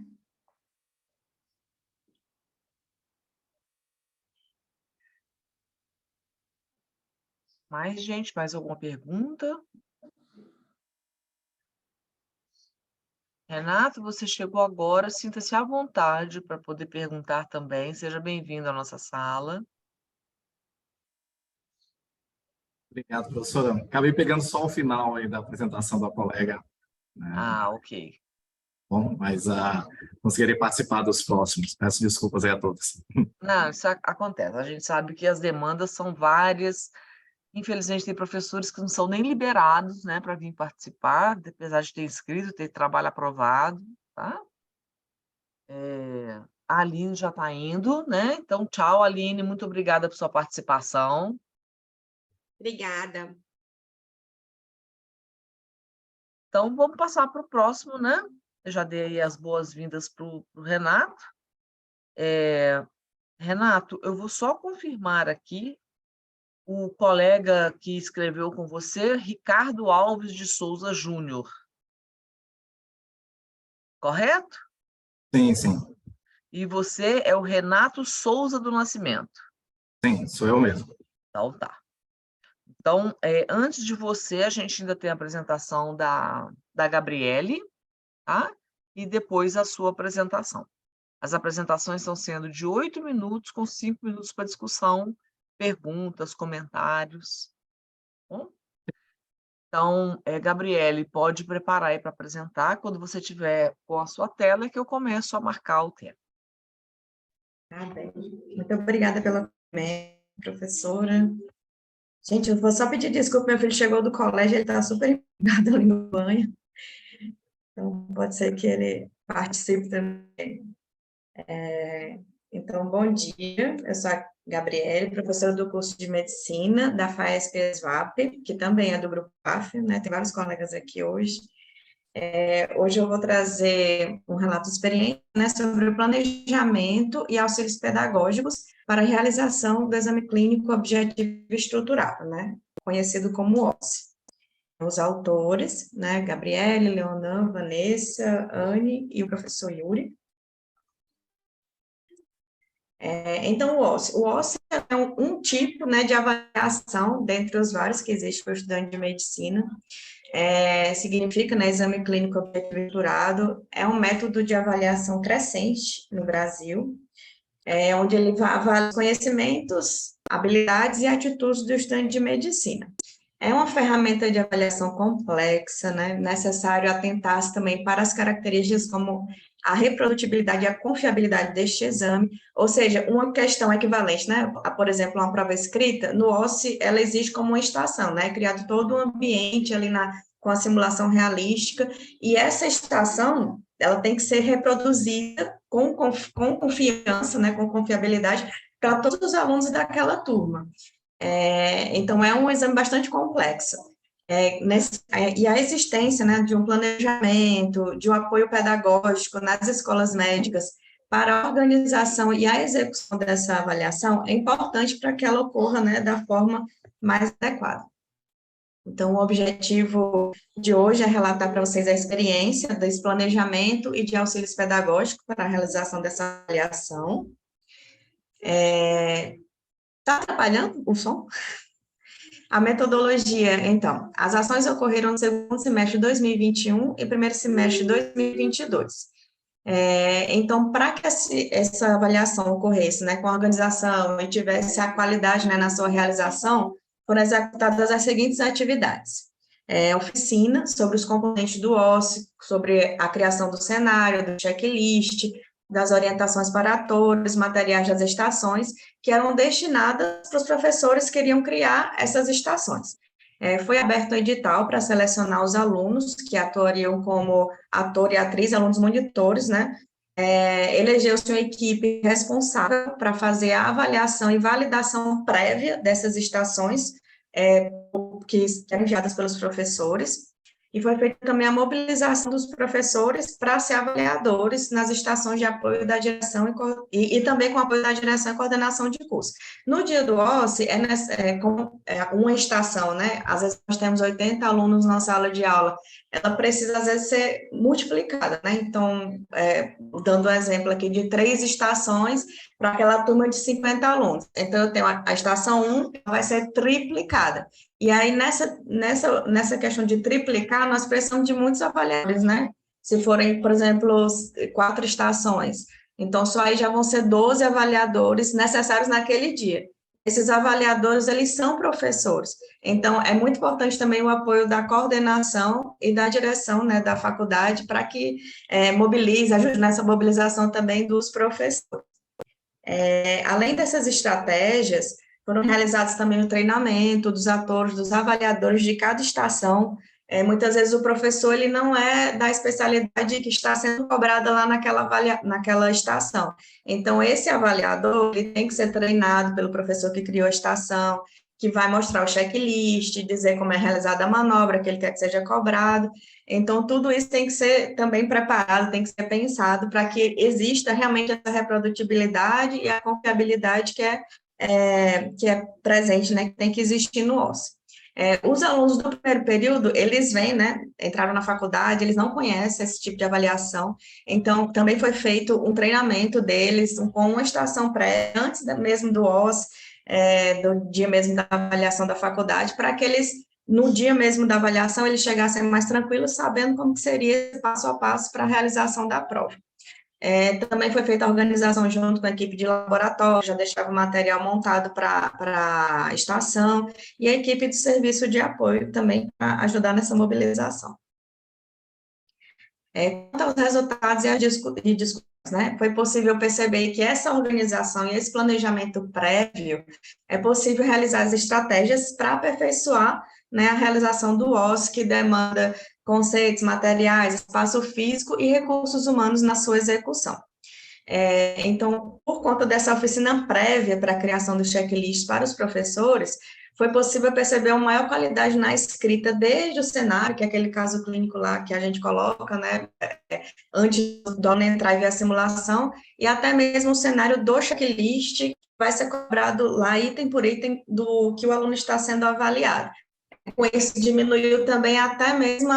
Mais, gente, mais alguma pergunta? Renato, você chegou agora, sinta-se à vontade para poder perguntar também. Seja bem-vindo à nossa sala. Obrigado, professora. Acabei pegando só o final aí da apresentação da colega. Né? Ah, ok. Bom, mas conseguirei participar dos próximos. Peço desculpas aí a todos. Não, isso acontece. A gente sabe que as demandas são várias. Infelizmente, tem professores que não são nem liberados, né, para vir participar, apesar de ter inscrito, ter trabalho aprovado, tá? A Aline já está indo, né? Então, tchau, Aline, muito obrigada por sua participação. Obrigada. Então, vamos passar para o próximo, né? Eu já dei as boas-vindas para o Renato. Renato, eu vou só confirmar aqui o colega que escreveu com você, Ricardo Alves de Souza Júnior. Correto? Sim, sim. E você é o Renato Souza do Nascimento? Sim, sou eu mesmo. Então, tá. Então, antes de você, a gente ainda tem a apresentação da Gabriele, tá? E depois a sua apresentação. As apresentações estão sendo de 8 minutos, com 5 minutos para discussão, perguntas, comentários. Bom? Então, Gabriele, pode preparar aí para apresentar. Quando você tiver com a sua tela, é que eu começo a marcar o tempo. Tá bem. Muito obrigada pela professora. Gente, eu vou só pedir desculpa, meu filho chegou do colégio, ele está super empolgado ali no banho. Então, pode ser que ele participe também. Então, bom dia, eu sou a Gabriele, professora do curso de Medicina da FAESP-ESVAP, que também é do Grupo AFIA, né? Tem vários colegas aqui hoje. Hoje eu vou trazer um relato de experiência, né, sobre o planejamento e auxílios pedagógicos para a realização do exame clínico objetivo estruturado, né, conhecido como OSCE. Os autores, né, Gabriele, Leonan, Vanessa, Anne e o professor Yuri. Então, o OSCE é um tipo, né, de avaliação, dentre os vários que existe para o estudante de medicina. Significa, né, exame clínico objetivo estruturado, é um método de avaliação crescente no Brasil, onde ele avalia os conhecimentos, habilidades e atitudes do estudante de medicina. É uma ferramenta de avaliação complexa, né, necessário atentar-se também para as características como a reprodutibilidade e a confiabilidade deste exame, ou seja, uma questão equivalente, né, a, por exemplo, uma prova escrita, no OSCE, ela existe como uma estação, né, criado todo um ambiente ali com a simulação realística, e essa estação, ela tem que ser reproduzida com confiança, né, com confiabilidade, para todos os alunos daquela turma. Então, é um exame bastante complexo. E a existência, né, de um planejamento, de um apoio pedagógico nas escolas médicas para a organização e a execução dessa avaliação é importante para que ela ocorra, né, da forma mais adequada. Então, o objetivo de hoje é relatar para vocês a experiência desse planejamento e de auxílios pedagógicos para a realização dessa avaliação. Está atrapalhando o som? A metodologia, então, as ações ocorreram no segundo semestre de 2021 e primeiro semestre de 2022. Então, para que essa avaliação ocorresse, né, com a organização e tivesse a qualidade, né, na sua realização, foram executadas as seguintes atividades. Oficina sobre os componentes do OSCE, sobre a criação do cenário, do checklist, das orientações para atores, materiais das estações, que eram destinadas para os professores que queriam criar essas estações. Foi aberto um edital para selecionar os alunos que atuariam como ator e atriz, alunos monitores, né? Elegeu-se uma equipe responsável para fazer a avaliação e validação prévia dessas estações, que eram enviadas pelos professores, e foi feita também a mobilização dos professores para ser avaliadores nas estações de apoio da direção e também com apoio da direção e coordenação de curso. No dia do OSCE, uma estação, né? Às vezes nós temos 80 alunos na sala de aula, ela precisa, às vezes, ser multiplicada, né? Então, dando um exemplo aqui de 3 estações para aquela turma de 50 alunos. Então, eu tenho a estação 1, vai ser triplicada. E aí, nessa questão de triplicar, nós precisamos de muitos avaliadores, né? Se forem, por exemplo, 4 estações. Então, só aí já vão ser 12 avaliadores necessários naquele dia. Esses avaliadores, eles são professores. Então, é muito importante também o apoio da coordenação e da direção, né, da faculdade, para que ajude nessa mobilização também dos professores. Além dessas estratégias, foram realizados também o treinamento dos atores, dos avaliadores de cada estação. Muitas vezes o professor ele não é da especialidade que está sendo cobrada lá naquela estação. Então, esse avaliador ele tem que ser treinado pelo professor que criou a estação, que vai mostrar o checklist, dizer como é realizada a manobra, que ele quer que seja cobrado. Então, tudo isso tem que ser também preparado, tem que ser pensado para que exista realmente essa reprodutibilidade e a confiabilidade que é presente, né, que tem que existir no OSCE. Os alunos do primeiro período, eles vêm, né, entraram na faculdade, eles não conhecem esse tipo de avaliação, então também foi feito um treinamento deles com uma estação prévia, antes mesmo do OSCE, do dia mesmo da avaliação da faculdade, para que eles, no dia mesmo da avaliação, eles chegassem mais tranquilos, sabendo como que seria passo a passo para a realização da prova. Também foi feita a organização junto com a equipe de laboratório, já deixava o material montado para a estação, e a equipe de serviço de apoio também para ajudar nessa mobilização. Quanto aos resultados e discussões, né, foi possível perceber que essa organização e esse planejamento prévio é possível realizar as estratégias para aperfeiçoar, né, a realização do OSCE, que demanda conceitos, materiais, espaço físico e recursos humanos na sua execução. Então, por conta dessa oficina prévia para a criação do checklist para os professores, foi possível perceber uma maior qualidade na escrita, desde o cenário, que é aquele caso clínico lá que a gente coloca, né, antes do aluno entrar e ver a simulação, e até mesmo o cenário do checklist, que vai ser cobrado lá item por item do que o aluno está sendo avaliado. Com isso, diminuiu também até mesmo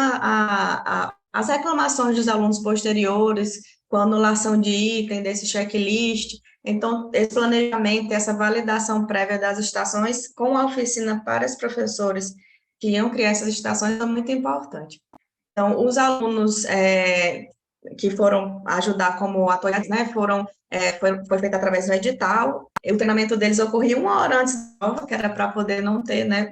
as reclamações dos alunos posteriores, com a anulação de item desse checklist. Então, esse planejamento, essa validação prévia das estações, com a oficina para os professores que iam criar essas estações, é muito importante. Então, os alunos que foram ajudar como atores, né, foi feito através do edital. O treinamento deles ocorria 1 hora antes da prova, que era para poder não ter, né,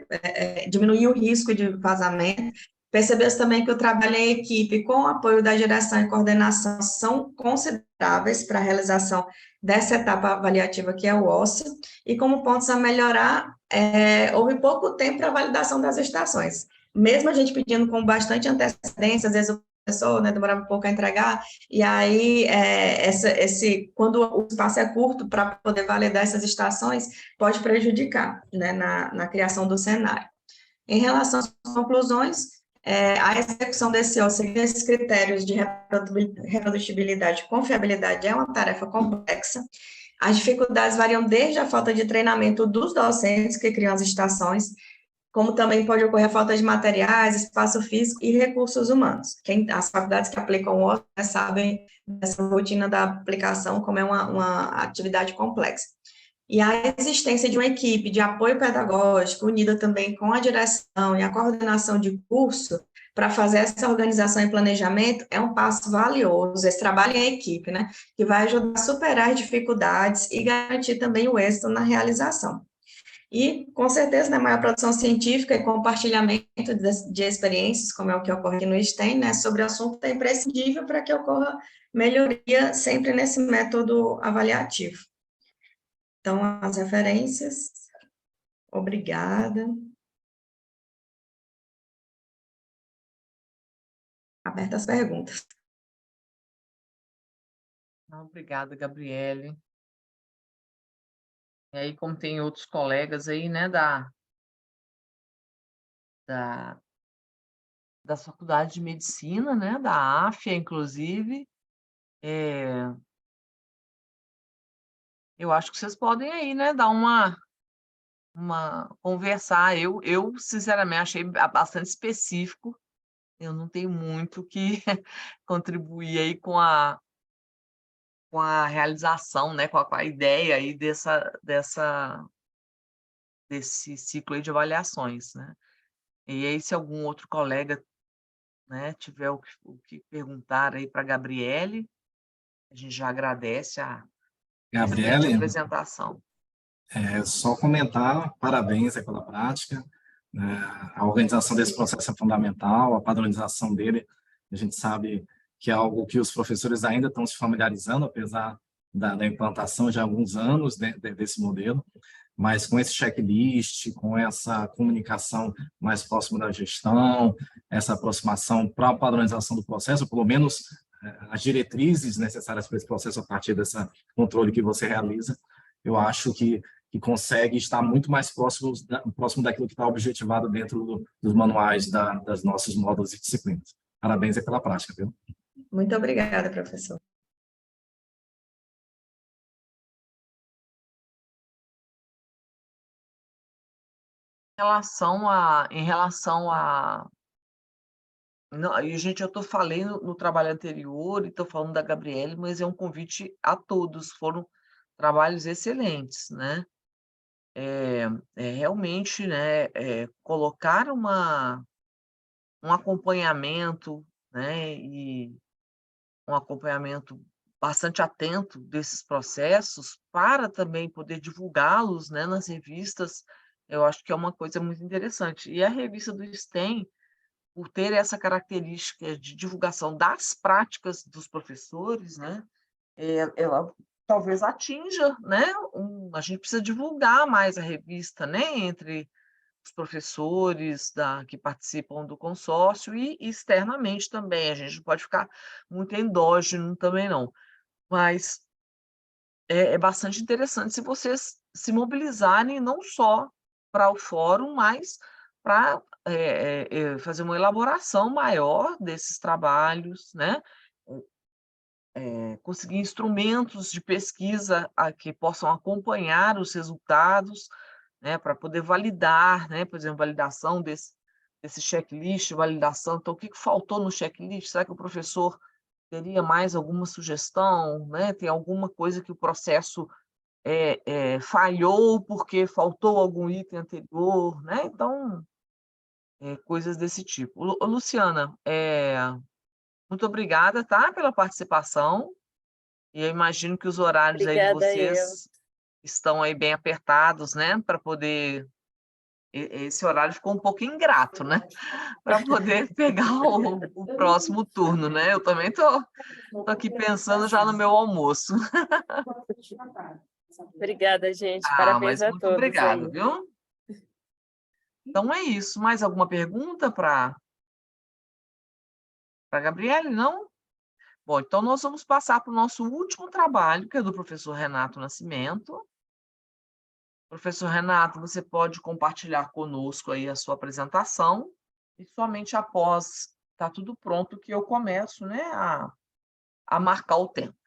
diminuir o risco de vazamento. Percebeu-se também que o trabalho em equipe, com o apoio da direção e coordenação, são consideráveis para a realização dessa etapa avaliativa que é o OSCE, e como pontos a melhorar, houve pouco tempo para a validação das estações. Mesmo a gente pedindo com bastante antecedência, às vezes o professor, né, demorava um pouco a entregar, e aí, quando o espaço é curto para poder validar essas estações, pode prejudicar, né, na criação do cenário. Em relação às conclusões, a execução desse OSCE, seguindo esses critérios de reprodutibilidade e confiabilidade, é uma tarefa complexa. As dificuldades variam desde a falta de treinamento dos docentes que criam as estações, como também pode ocorrer a falta de materiais, espaço físico e recursos humanos. As faculdades que aplicam o OSCE, né, sabem dessa rotina da aplicação, como é uma atividade complexa. E a existência de uma equipe de apoio pedagógico, unida também com a direção e a coordenação de curso, para fazer essa organização e planejamento, é um passo valioso, esse trabalho em equipe, né, que vai ajudar a superar as dificuldades e garantir também o êxito na realização. E, com certeza, né, maior produção científica e compartilhamento de experiências, como é o que ocorre aqui no STEM, né, sobre o assunto é imprescindível para que ocorra melhoria sempre nesse método avaliativo. Então, as referências. Obrigada. Aberta as perguntas. Obrigada, Gabriele. E aí, como tem outros colegas aí, né, da Faculdade de Medicina, né, da AFIA, inclusive, eu acho que vocês podem aí, né, dar uma conversar. Eu, sinceramente, achei bastante específico. Eu não tenho muito que contribuir aí com a realização, né, com a ideia aí desse ciclo aí de avaliações, né? E aí, se algum outro colega, né, tiver o que perguntar aí para a Gabriele, a gente já agradece a excelente Gabriele, apresentação. só comentar, parabéns aí pela prática, né? A organização desse processo é fundamental, a padronização dele, a gente sabe que é algo que os professores ainda estão se familiarizando, apesar da implantação de alguns anos desse modelo, mas com esse checklist, com essa comunicação mais próxima da gestão, essa aproximação para a padronização do processo, pelo menos as diretrizes necessárias para esse processo a partir desse controle que você realiza, eu acho que consegue estar muito mais próximo daquilo que está objetivado dentro dos manuais das nossos módulos e disciplinas. Parabéns aí pela prática, viu? Muito obrigada, professor. Em relação a não, e, gente, eu falei no trabalho anterior e estou falando da Gabriele, mas é um convite a todos, foram trabalhos excelentes, né? Realmente, né, colocar um acompanhamento, né, e um acompanhamento bastante atento desses processos para também poder divulgá-los, né, nas revistas, eu acho que é uma coisa muito interessante. E a revista do STEM, por ter essa característica de divulgação das práticas dos professores, né, ela talvez atinja, né, a gente precisa divulgar mais a revista, né, entre os professores que participam do consórcio e externamente também. A gente não pode ficar muito endógeno também, não. Mas é bastante interessante se vocês se mobilizarem não só para o fórum, mas para fazer uma elaboração maior desses trabalhos, né? Conseguir instrumentos de pesquisa que possam acompanhar os resultados, né, para poder validar, né, por exemplo, validação desse checklist, validação. Então, o que faltou no checklist? Será que o professor teria mais alguma sugestão, né? Tem alguma coisa que o processo falhou porque faltou algum item anterior, né? Então, coisas desse tipo. Luciana, muito obrigada, tá, pela participação. E eu imagino que os horários aí de Obrigada eu. vocês estão aí bem apertados, né? Para poder. Esse horário ficou um pouco ingrato, né? Para poder pegar o próximo turno, né? Eu também tô aqui pensando já no meu almoço. Obrigada, gente. Parabéns Mas a muito todos obrigado, aí. viu? Então é isso. Mais alguma pergunta para a Gabriele? Não? Bom, então nós vamos passar para o nosso último trabalho, que é do professor Renato Nascimento. Professor Renato, você pode compartilhar conosco aí a sua apresentação e somente após estar tudo pronto que eu começo, né, a marcar o tempo.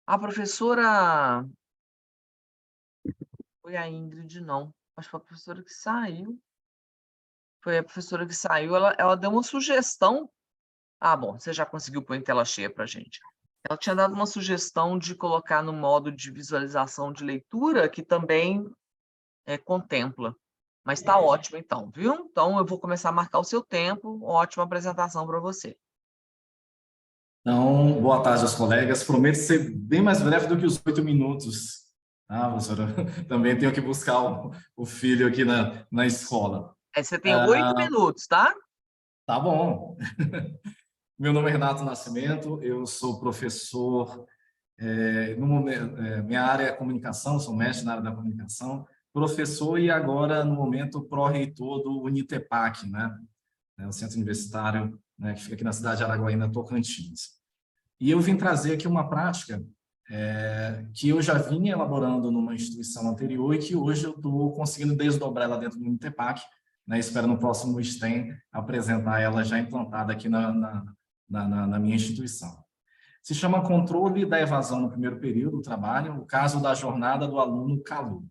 A professora... Foi a Ingrid, não. Acho que foi a professora que saiu. Foi a professora que saiu, ela deu uma sugestão. Ah, bom, você já conseguiu pôr em tela cheia para a gente. Ela tinha dado uma sugestão de colocar no modo de visualização de leitura, que também contempla. Mas está ótimo, então, viu? Então, eu vou começar a marcar o seu tempo. Ótima apresentação para você. Então, boa tarde aos colegas. Prometo ser bem mais breve do que os 8 minutos. Ah, professora, também tenho que buscar o filho aqui na escola. Você tem 8 minutos, tá? Tá bom. Meu nome é Renato Nascimento, eu sou professor, no momento, minha área é comunicação, sou mestre na área da comunicação, professor e agora, no momento, pró-reitor do Unitepac, né? O centro universitário, né, que fica aqui na cidade de Araguaína, Tocantins. E eu vim trazer aqui uma prática que eu já vinha elaborando numa instituição anterior e que hoje eu estou conseguindo desdobrar ela dentro do Unitepac, né? Espero no próximo STEM apresentar ela já implantada aqui na minha instituição. Se chama Controle da Evasão no Primeiro Período do Trabalho, o caso da jornada do aluno Calu.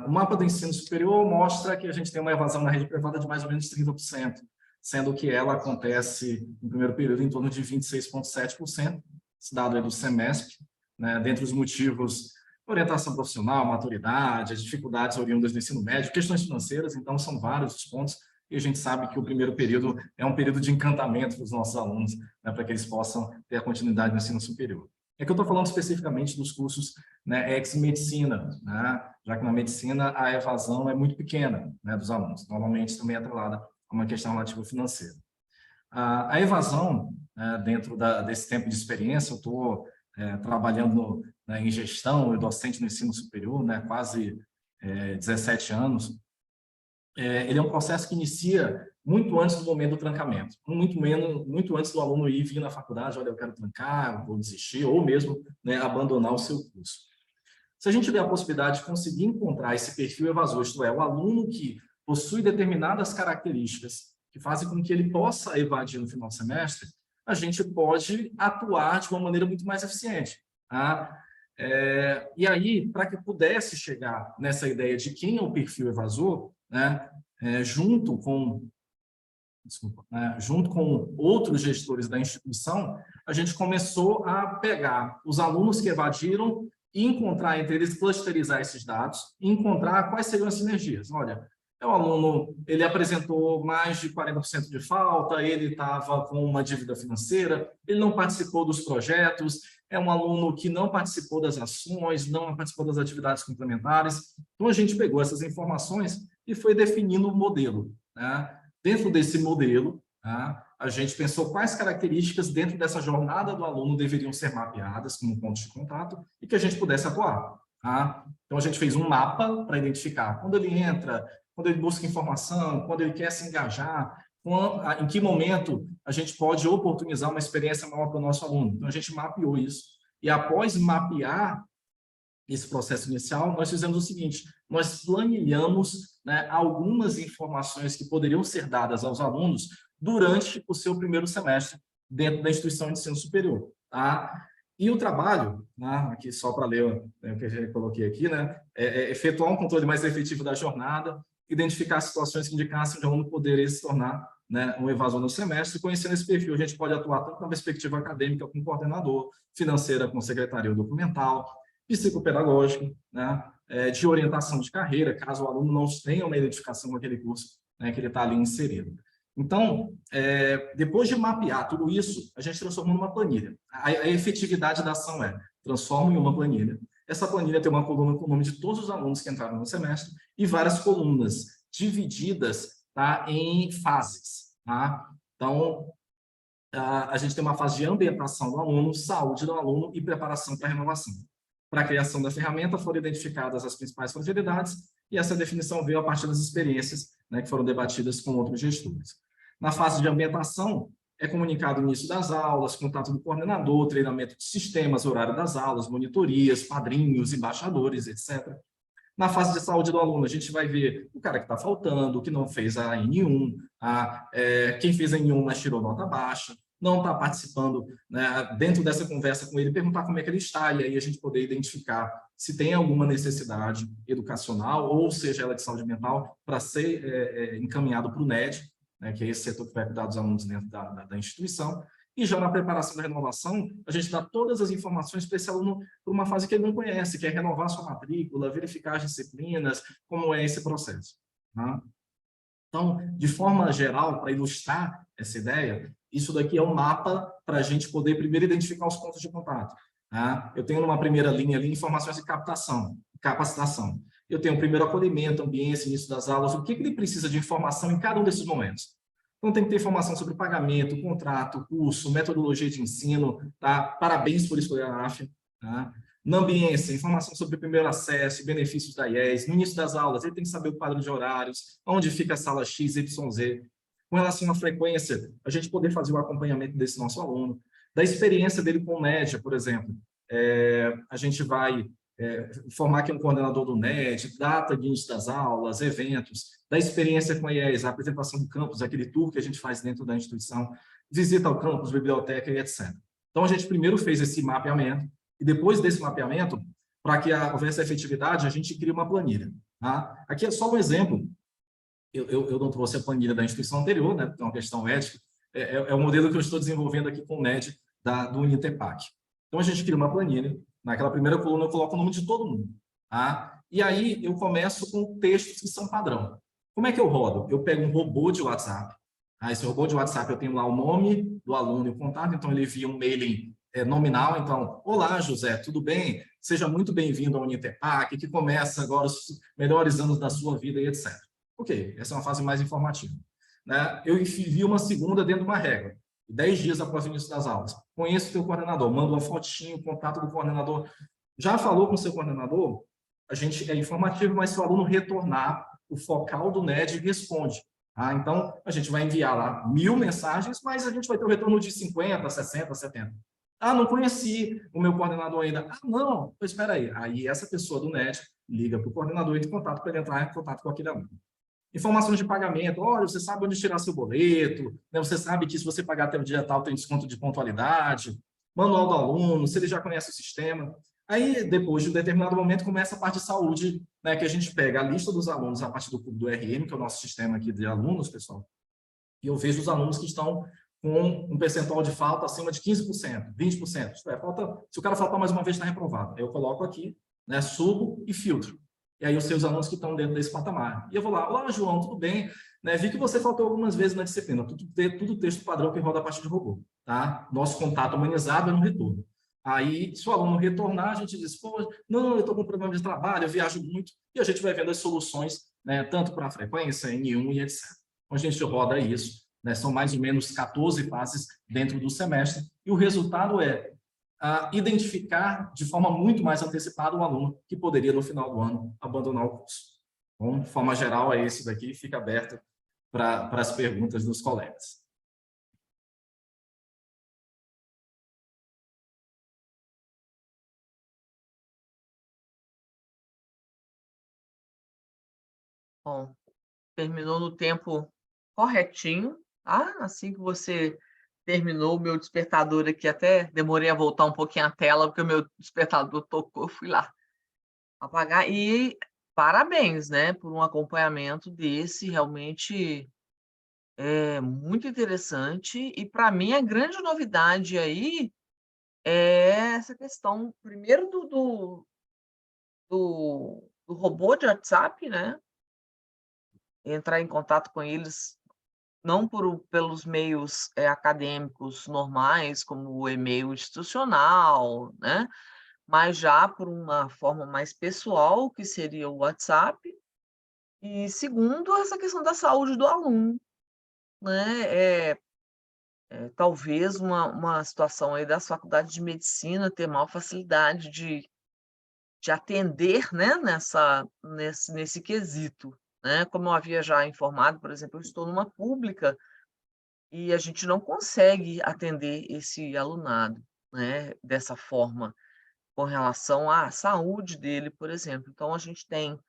O mapa do ensino superior mostra que a gente tem uma evasão na rede privada de mais ou menos 30%, sendo que ela acontece no primeiro período em torno de 26,7%, esse dado é do SEMESP, né? Dentre os motivos, orientação profissional, maturidade, as dificuldades oriundas do ensino médio, questões financeiras, então são vários os pontos, e a gente sabe que o primeiro período é um período de encantamento para os nossos alunos, né? Para que eles possam ter a continuidade no ensino superior. É que eu estou falando especificamente dos cursos, né, ex-medicina, né? Já que na medicina a evasão é muito pequena, né, dos alunos, normalmente também é atrelada a uma questão relativa financeira. A evasão, dentro desse tempo de experiência, eu estou trabalhando em gestão e docente no ensino superior, né, quase 17 anos, ele é um processo que inicia muito antes do momento do trancamento, muito antes do aluno ir vir na faculdade, olha, eu quero trancar, eu vou desistir, ou mesmo, né, abandonar o seu curso. Se a gente der a possibilidade de conseguir encontrar esse perfil evasor, isto é, o aluno que possui determinadas características que fazem com que ele possa evadir no final do semestre, a gente pode atuar de uma maneira muito mais eficiente. Tá? E aí, para que pudesse chegar nessa ideia de quem é o perfil evasor, né, junto com outros gestores da instituição, a gente começou a pegar os alunos que evadiram e encontrar entre eles, clusterizar esses dados e encontrar quais seriam as sinergias. Olha, o aluno, ele apresentou mais de 40% de falta, ele estava com uma dívida financeira, ele não participou dos projetos, é um aluno que não participou das ações, não participou das atividades complementares. Então, a gente pegou essas informações e foi definindo um modelo. Né? Dentro desse modelo, a gente pensou quais características dentro dessa jornada do aluno deveriam ser mapeadas como pontos de contato e que a gente pudesse atuar. Tá? Então, a gente fez um mapa para identificar quando ele entra, quando ele busca informação, quando ele quer se engajar, em que momento a gente pode oportunizar uma experiência maior para o nosso aluno. Então, a gente mapeou isso. E após mapear esse processo inicial, nós fizemos o seguinte, nós planilhamos, né, algumas informações que poderiam ser dadas aos alunos durante o seu primeiro semestre dentro da instituição de ensino superior. Tá? E o trabalho, né, aqui só para ler o que eu coloquei aqui, né, efetuar um controle mais efetivo da jornada, identificar situações que indicassem onde o aluno poderia se tornar, né, um evasor no semestre. Conhecendo esse perfil, a gente pode atuar tanto na perspectiva acadêmica com o coordenador, financeira com secretaria documental, psicopedagógica, né, de orientação de carreira, caso o aluno não tenha uma identificação com aquele curso, né, que ele está ali inserido. Então, depois de mapear tudo isso, a gente transformou numa planilha. A efetividade da ação transforma em uma planilha. Essa planilha tem uma coluna com o nome de todos os alunos que entraram no semestre e várias colunas divididas, tá, em fases. Tá? Então, a gente tem uma fase de ambientação do aluno, saúde do aluno e preparação para a renovação. Para a criação da ferramenta foram identificadas as principais fragilidades e essa definição veio a partir das experiências, né, que foram debatidas com outros gestores. Na fase de ambientação, é comunicado o início das aulas, contato do coordenador, treinamento de sistemas, horário das aulas, monitorias, padrinhos, embaixadores, etc. Na fase de saúde do aluno, a gente vai ver o cara que está faltando, o que não fez a N1, quem fez a N1, mas tirou nota baixa, não está participando, né, dentro dessa conversa com ele, perguntar como é que ele está, e aí a gente poder identificar se tem alguma necessidade educacional, ou seja, ela de saúde mental, para ser encaminhado para o NED, né, que é esse setor que vai cuidar dos alunos dentro da instituição, e já na preparação da renovação, a gente dá todas as informações para esse aluno para uma fase que ele não conhece, que é renovar sua matrícula, verificar as disciplinas, como é esse processo. Tá? Então, de forma geral, para ilustrar essa ideia, isso daqui é um mapa para a gente poder primeiro identificar os pontos de contato. Tá? Eu tenho numa primeira linha ali informações de capacitação. Eu tenho o primeiro acolhimento, ambiente, início das aulas, o que ele precisa de informação em cada um desses momentos. Então, tem que ter informação sobre pagamento, contrato, curso, metodologia de ensino, tá? Parabéns por escolher a AFIA. Tá? Na ambiência, informação sobre o primeiro acesso, benefícios da IES. No início das aulas, ele tem que saber o quadro de horários, onde fica a sala X, Y, Z. Com relação à frequência, a gente poder fazer o acompanhamento desse nosso aluno. Da experiência dele com o NED, por exemplo. A gente vai formar aqui um coordenador do NED, data de início das aulas, eventos, da experiência com a IES, a apresentação do campus, aquele tour que a gente faz dentro da instituição, visita ao campus, biblioteca e etc. Então, a gente primeiro fez esse mapeamento, e depois desse mapeamento, para que houvesse efetividade, a gente cria uma planilha. Tá? Aqui é só um exemplo. Eu não trouxe a planilha da instituição anterior, né, porque é uma questão ética, é o modelo que eu estou desenvolvendo aqui com o NED do Unitepac. Então, a gente cria uma planilha. Naquela primeira coluna, eu coloco o nome de todo mundo. Tá? E aí, eu começo com textos que são padrão. Como é que eu rodo? Eu pego um robô de WhatsApp. Tá? Esse robô de WhatsApp, eu tenho lá o nome do aluno e o contato, então ele envia um mailing nominal. Então, olá, José, tudo bem? Seja muito bem-vindo ao Unitepac, que começa agora os melhores anos da sua vida e etc. Ok, essa é uma fase mais informativa. Né? Eu envio uma segunda dentro de uma regra. 10 dias após o início das aulas. Conheço o teu coordenador, manda uma fotinho, contato do coordenador. Já falou com o seu coordenador? A gente é informativo, mas se o aluno retornar, o focal do NED responde. Tá? Então, a gente vai enviar lá 1000 mensagens, mas a gente vai ter o retorno de 50, 60, 70. Ah, não conheci o meu coordenador ainda. Ah, não, pois espera aí. Aí essa pessoa do NED liga para o coordenador e entra em contato para ele entrar em contato com aquele aluno. Informações de pagamento, olha, você sabe onde tirar seu boleto, né? Você sabe que se você pagar até o dia tal tem desconto de pontualidade, manual do aluno, se ele já conhece o sistema. Aí, depois de um determinado momento, começa a parte de saúde, né, que a gente pega a lista dos alunos a partir do RM, que é o nosso sistema aqui de alunos, pessoal, e eu vejo os alunos que estão com um percentual de falta acima de 15%, 20%. Se o cara faltar mais uma vez, está reprovado. Eu coloco aqui, né, subo e filtro. E aí os seus alunos que estão dentro desse patamar. E eu vou lá, olá, João, tudo bem? Né, vi que você faltou algumas vezes na disciplina, tudo texto padrão que roda a partir de robô. Tá? Nosso contato humanizado é no retorno. Aí, se o aluno retornar, a gente diz, pô, não, eu estou com problema de trabalho, eu viajo muito, e a gente vai vendo as soluções, né, tanto para a frequência, N1 e etc. Então, a gente roda isso, né, são mais ou menos 14 fases dentro do semestre, e o resultado é identificar de forma muito mais antecipada o aluno que poderia, no final do ano, abandonar o curso. Então, de forma geral, é esse daqui, fica aberto para as perguntas dos colegas. Bom, terminou no tempo corretinho, tá? Assim que você terminou o meu despertador aqui, até demorei a voltar um pouquinho a tela, porque o meu despertador tocou, eu fui lá apagar. E parabéns, né, por um acompanhamento desse, realmente é muito interessante. E para mim a grande novidade aí é essa questão, primeiro do robô de WhatsApp, né? Entrar em contato com eles não pelos meios acadêmicos normais, como o e-mail institucional, né? Mas já por uma forma mais pessoal, que seria o WhatsApp. E segundo, essa questão da saúde do aluno, né? Talvez uma situação aí das faculdades de medicina ter maior facilidade de atender, né? Nesse quesito. Né? Como eu havia já informado, por exemplo, eu estou numa pública e a gente não consegue atender esse alunado, né, dessa forma, com relação à saúde dele, por exemplo. Então, a gente tem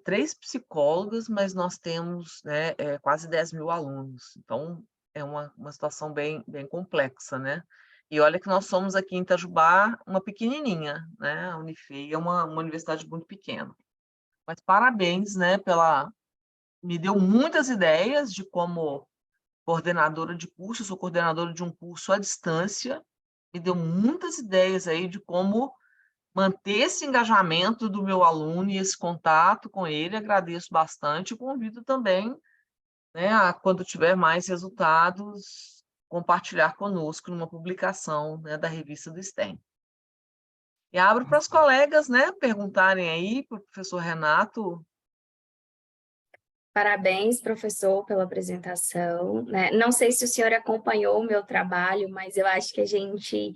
3 psicólogas, mas nós temos, né, quase 10.000 alunos. Então, é uma situação bem complexa, né? E olha que nós somos aqui em Itajubá uma pequenininha, né? A Unifei é uma universidade muito pequena. Mas parabéns, né, me deu muitas ideias de como coordenadora de curso, eu sou coordenadora de um curso à distância, me deu muitas ideias aí de como manter esse engajamento do meu aluno e esse contato com ele, agradeço bastante e convido também né, quando tiver mais resultados, compartilhar conosco numa publicação, né, da revista do STEM. E abro para os colegas, né, perguntarem aí para o professor Renato. Parabéns, professor, pela apresentação, né? Não sei se o senhor acompanhou o meu trabalho, mas eu acho que a gente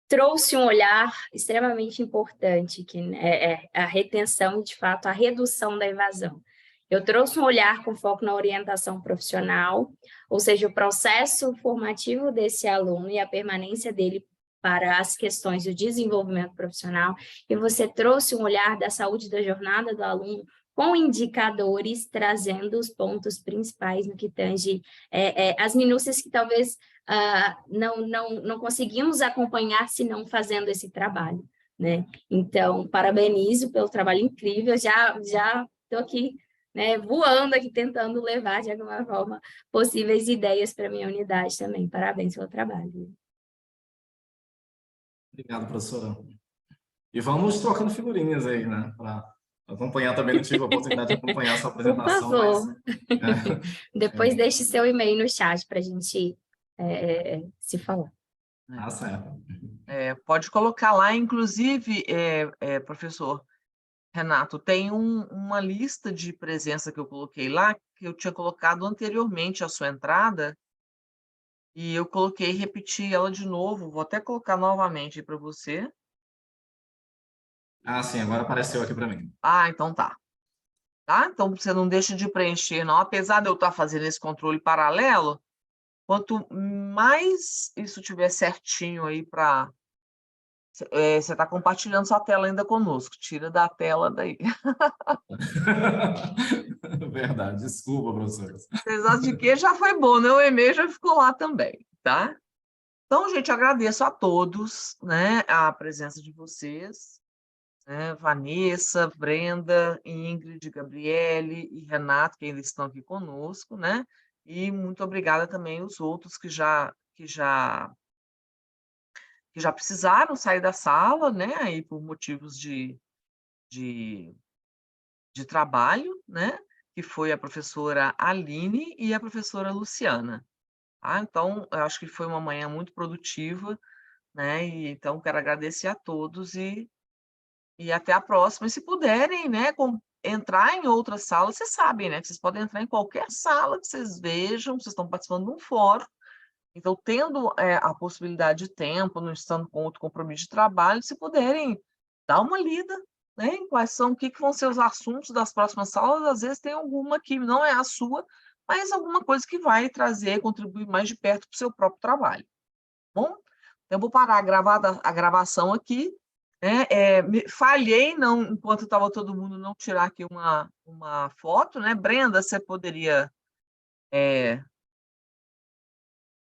trouxe um olhar extremamente importante, que é a retenção e, de fato, a redução da evasão. Eu trouxe um olhar com foco na orientação profissional, ou seja, o processo formativo desse aluno e a permanência dele para as questões do desenvolvimento profissional, e você trouxe um olhar da saúde da jornada do aluno com indicadores, trazendo os pontos principais no que tange as minúcias que talvez não conseguimos acompanhar se não fazendo esse trabalho, né? Então, parabenizo pelo trabalho incrível, já estou aqui, né, voando aqui, tentando levar, de alguma forma, possíveis ideias para a minha unidade também. Parabéns pelo trabalho. Obrigado, professora. E vamos trocando figurinhas aí, né, para acompanhar também. Não tive a oportunidade de acompanhar a sua apresentação. Por favor. Mas, depois deixe seu e-mail no chat para a gente se falar. Ah, certo. Pode colocar lá, inclusive, professor Renato, tem uma lista de presença que eu coloquei lá, que eu tinha colocado anteriormente à sua entrada, e eu coloquei e repeti ela de novo. Vou até colocar novamente para você. Ah, sim, agora apareceu aqui para mim. Ah, então tá. Então você não deixa de preencher, não. Apesar de eu estar fazendo esse controle paralelo, quanto mais isso tiver certinho aí para... você está compartilhando sua tela ainda conosco. Tira da tela daí. Verdade, desculpa, professora. Apesar de que já foi bom, né? O e-mail já ficou lá também, tá? Então, gente, agradeço a todos, né, a presença de vocês, né, Vanessa, Brenda, Ingrid, Gabriele e Renato, que ainda estão aqui conosco, né? E muito obrigada também aos outros que já precisaram sair da sala, né, aí por motivos de trabalho, né? Que foi a professora Aline e a professora Luciana. Então, eu acho que foi uma manhã muito produtiva, né? E então quero agradecer a todos e até a próxima. E se puderem, né, entrar em outras salas, vocês sabem, né? Que vocês podem entrar em qualquer sala que vocês vejam, vocês estão participando de um fórum. Então, tendo a possibilidade de tempo, não estando com outro compromisso de trabalho, se puderem dar uma lida, né, em quais são, o que vão ser os assuntos das próximas salas. Às vezes tem alguma que não é a sua, mas alguma coisa que vai trazer, contribuir mais de perto para o seu próprio trabalho. Bom, eu vou parar a gravação aqui, né? Falhei, não, enquanto estava todo mundo, não tirar aqui uma foto, né? Brenda, você poderia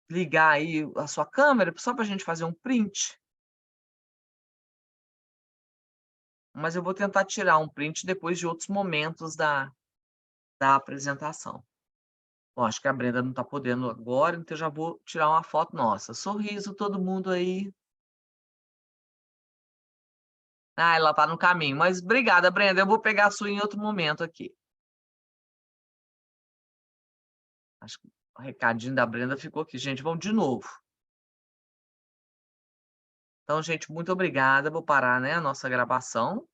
ligar aí a sua câmera, só para a gente fazer um print? Mas eu vou tentar tirar um print depois de outros momentos da apresentação. Bom, acho que a Brenda não está podendo agora, então eu já vou tirar uma foto nossa. Sorriso, todo mundo aí. Ela está no caminho, mas obrigada, Brenda. Eu vou pegar a sua em outro momento aqui. Acho que o recadinho da Brenda ficou aqui. Gente, vamos de novo. Então, gente, muito obrigada. Vou parar, né, a nossa gravação.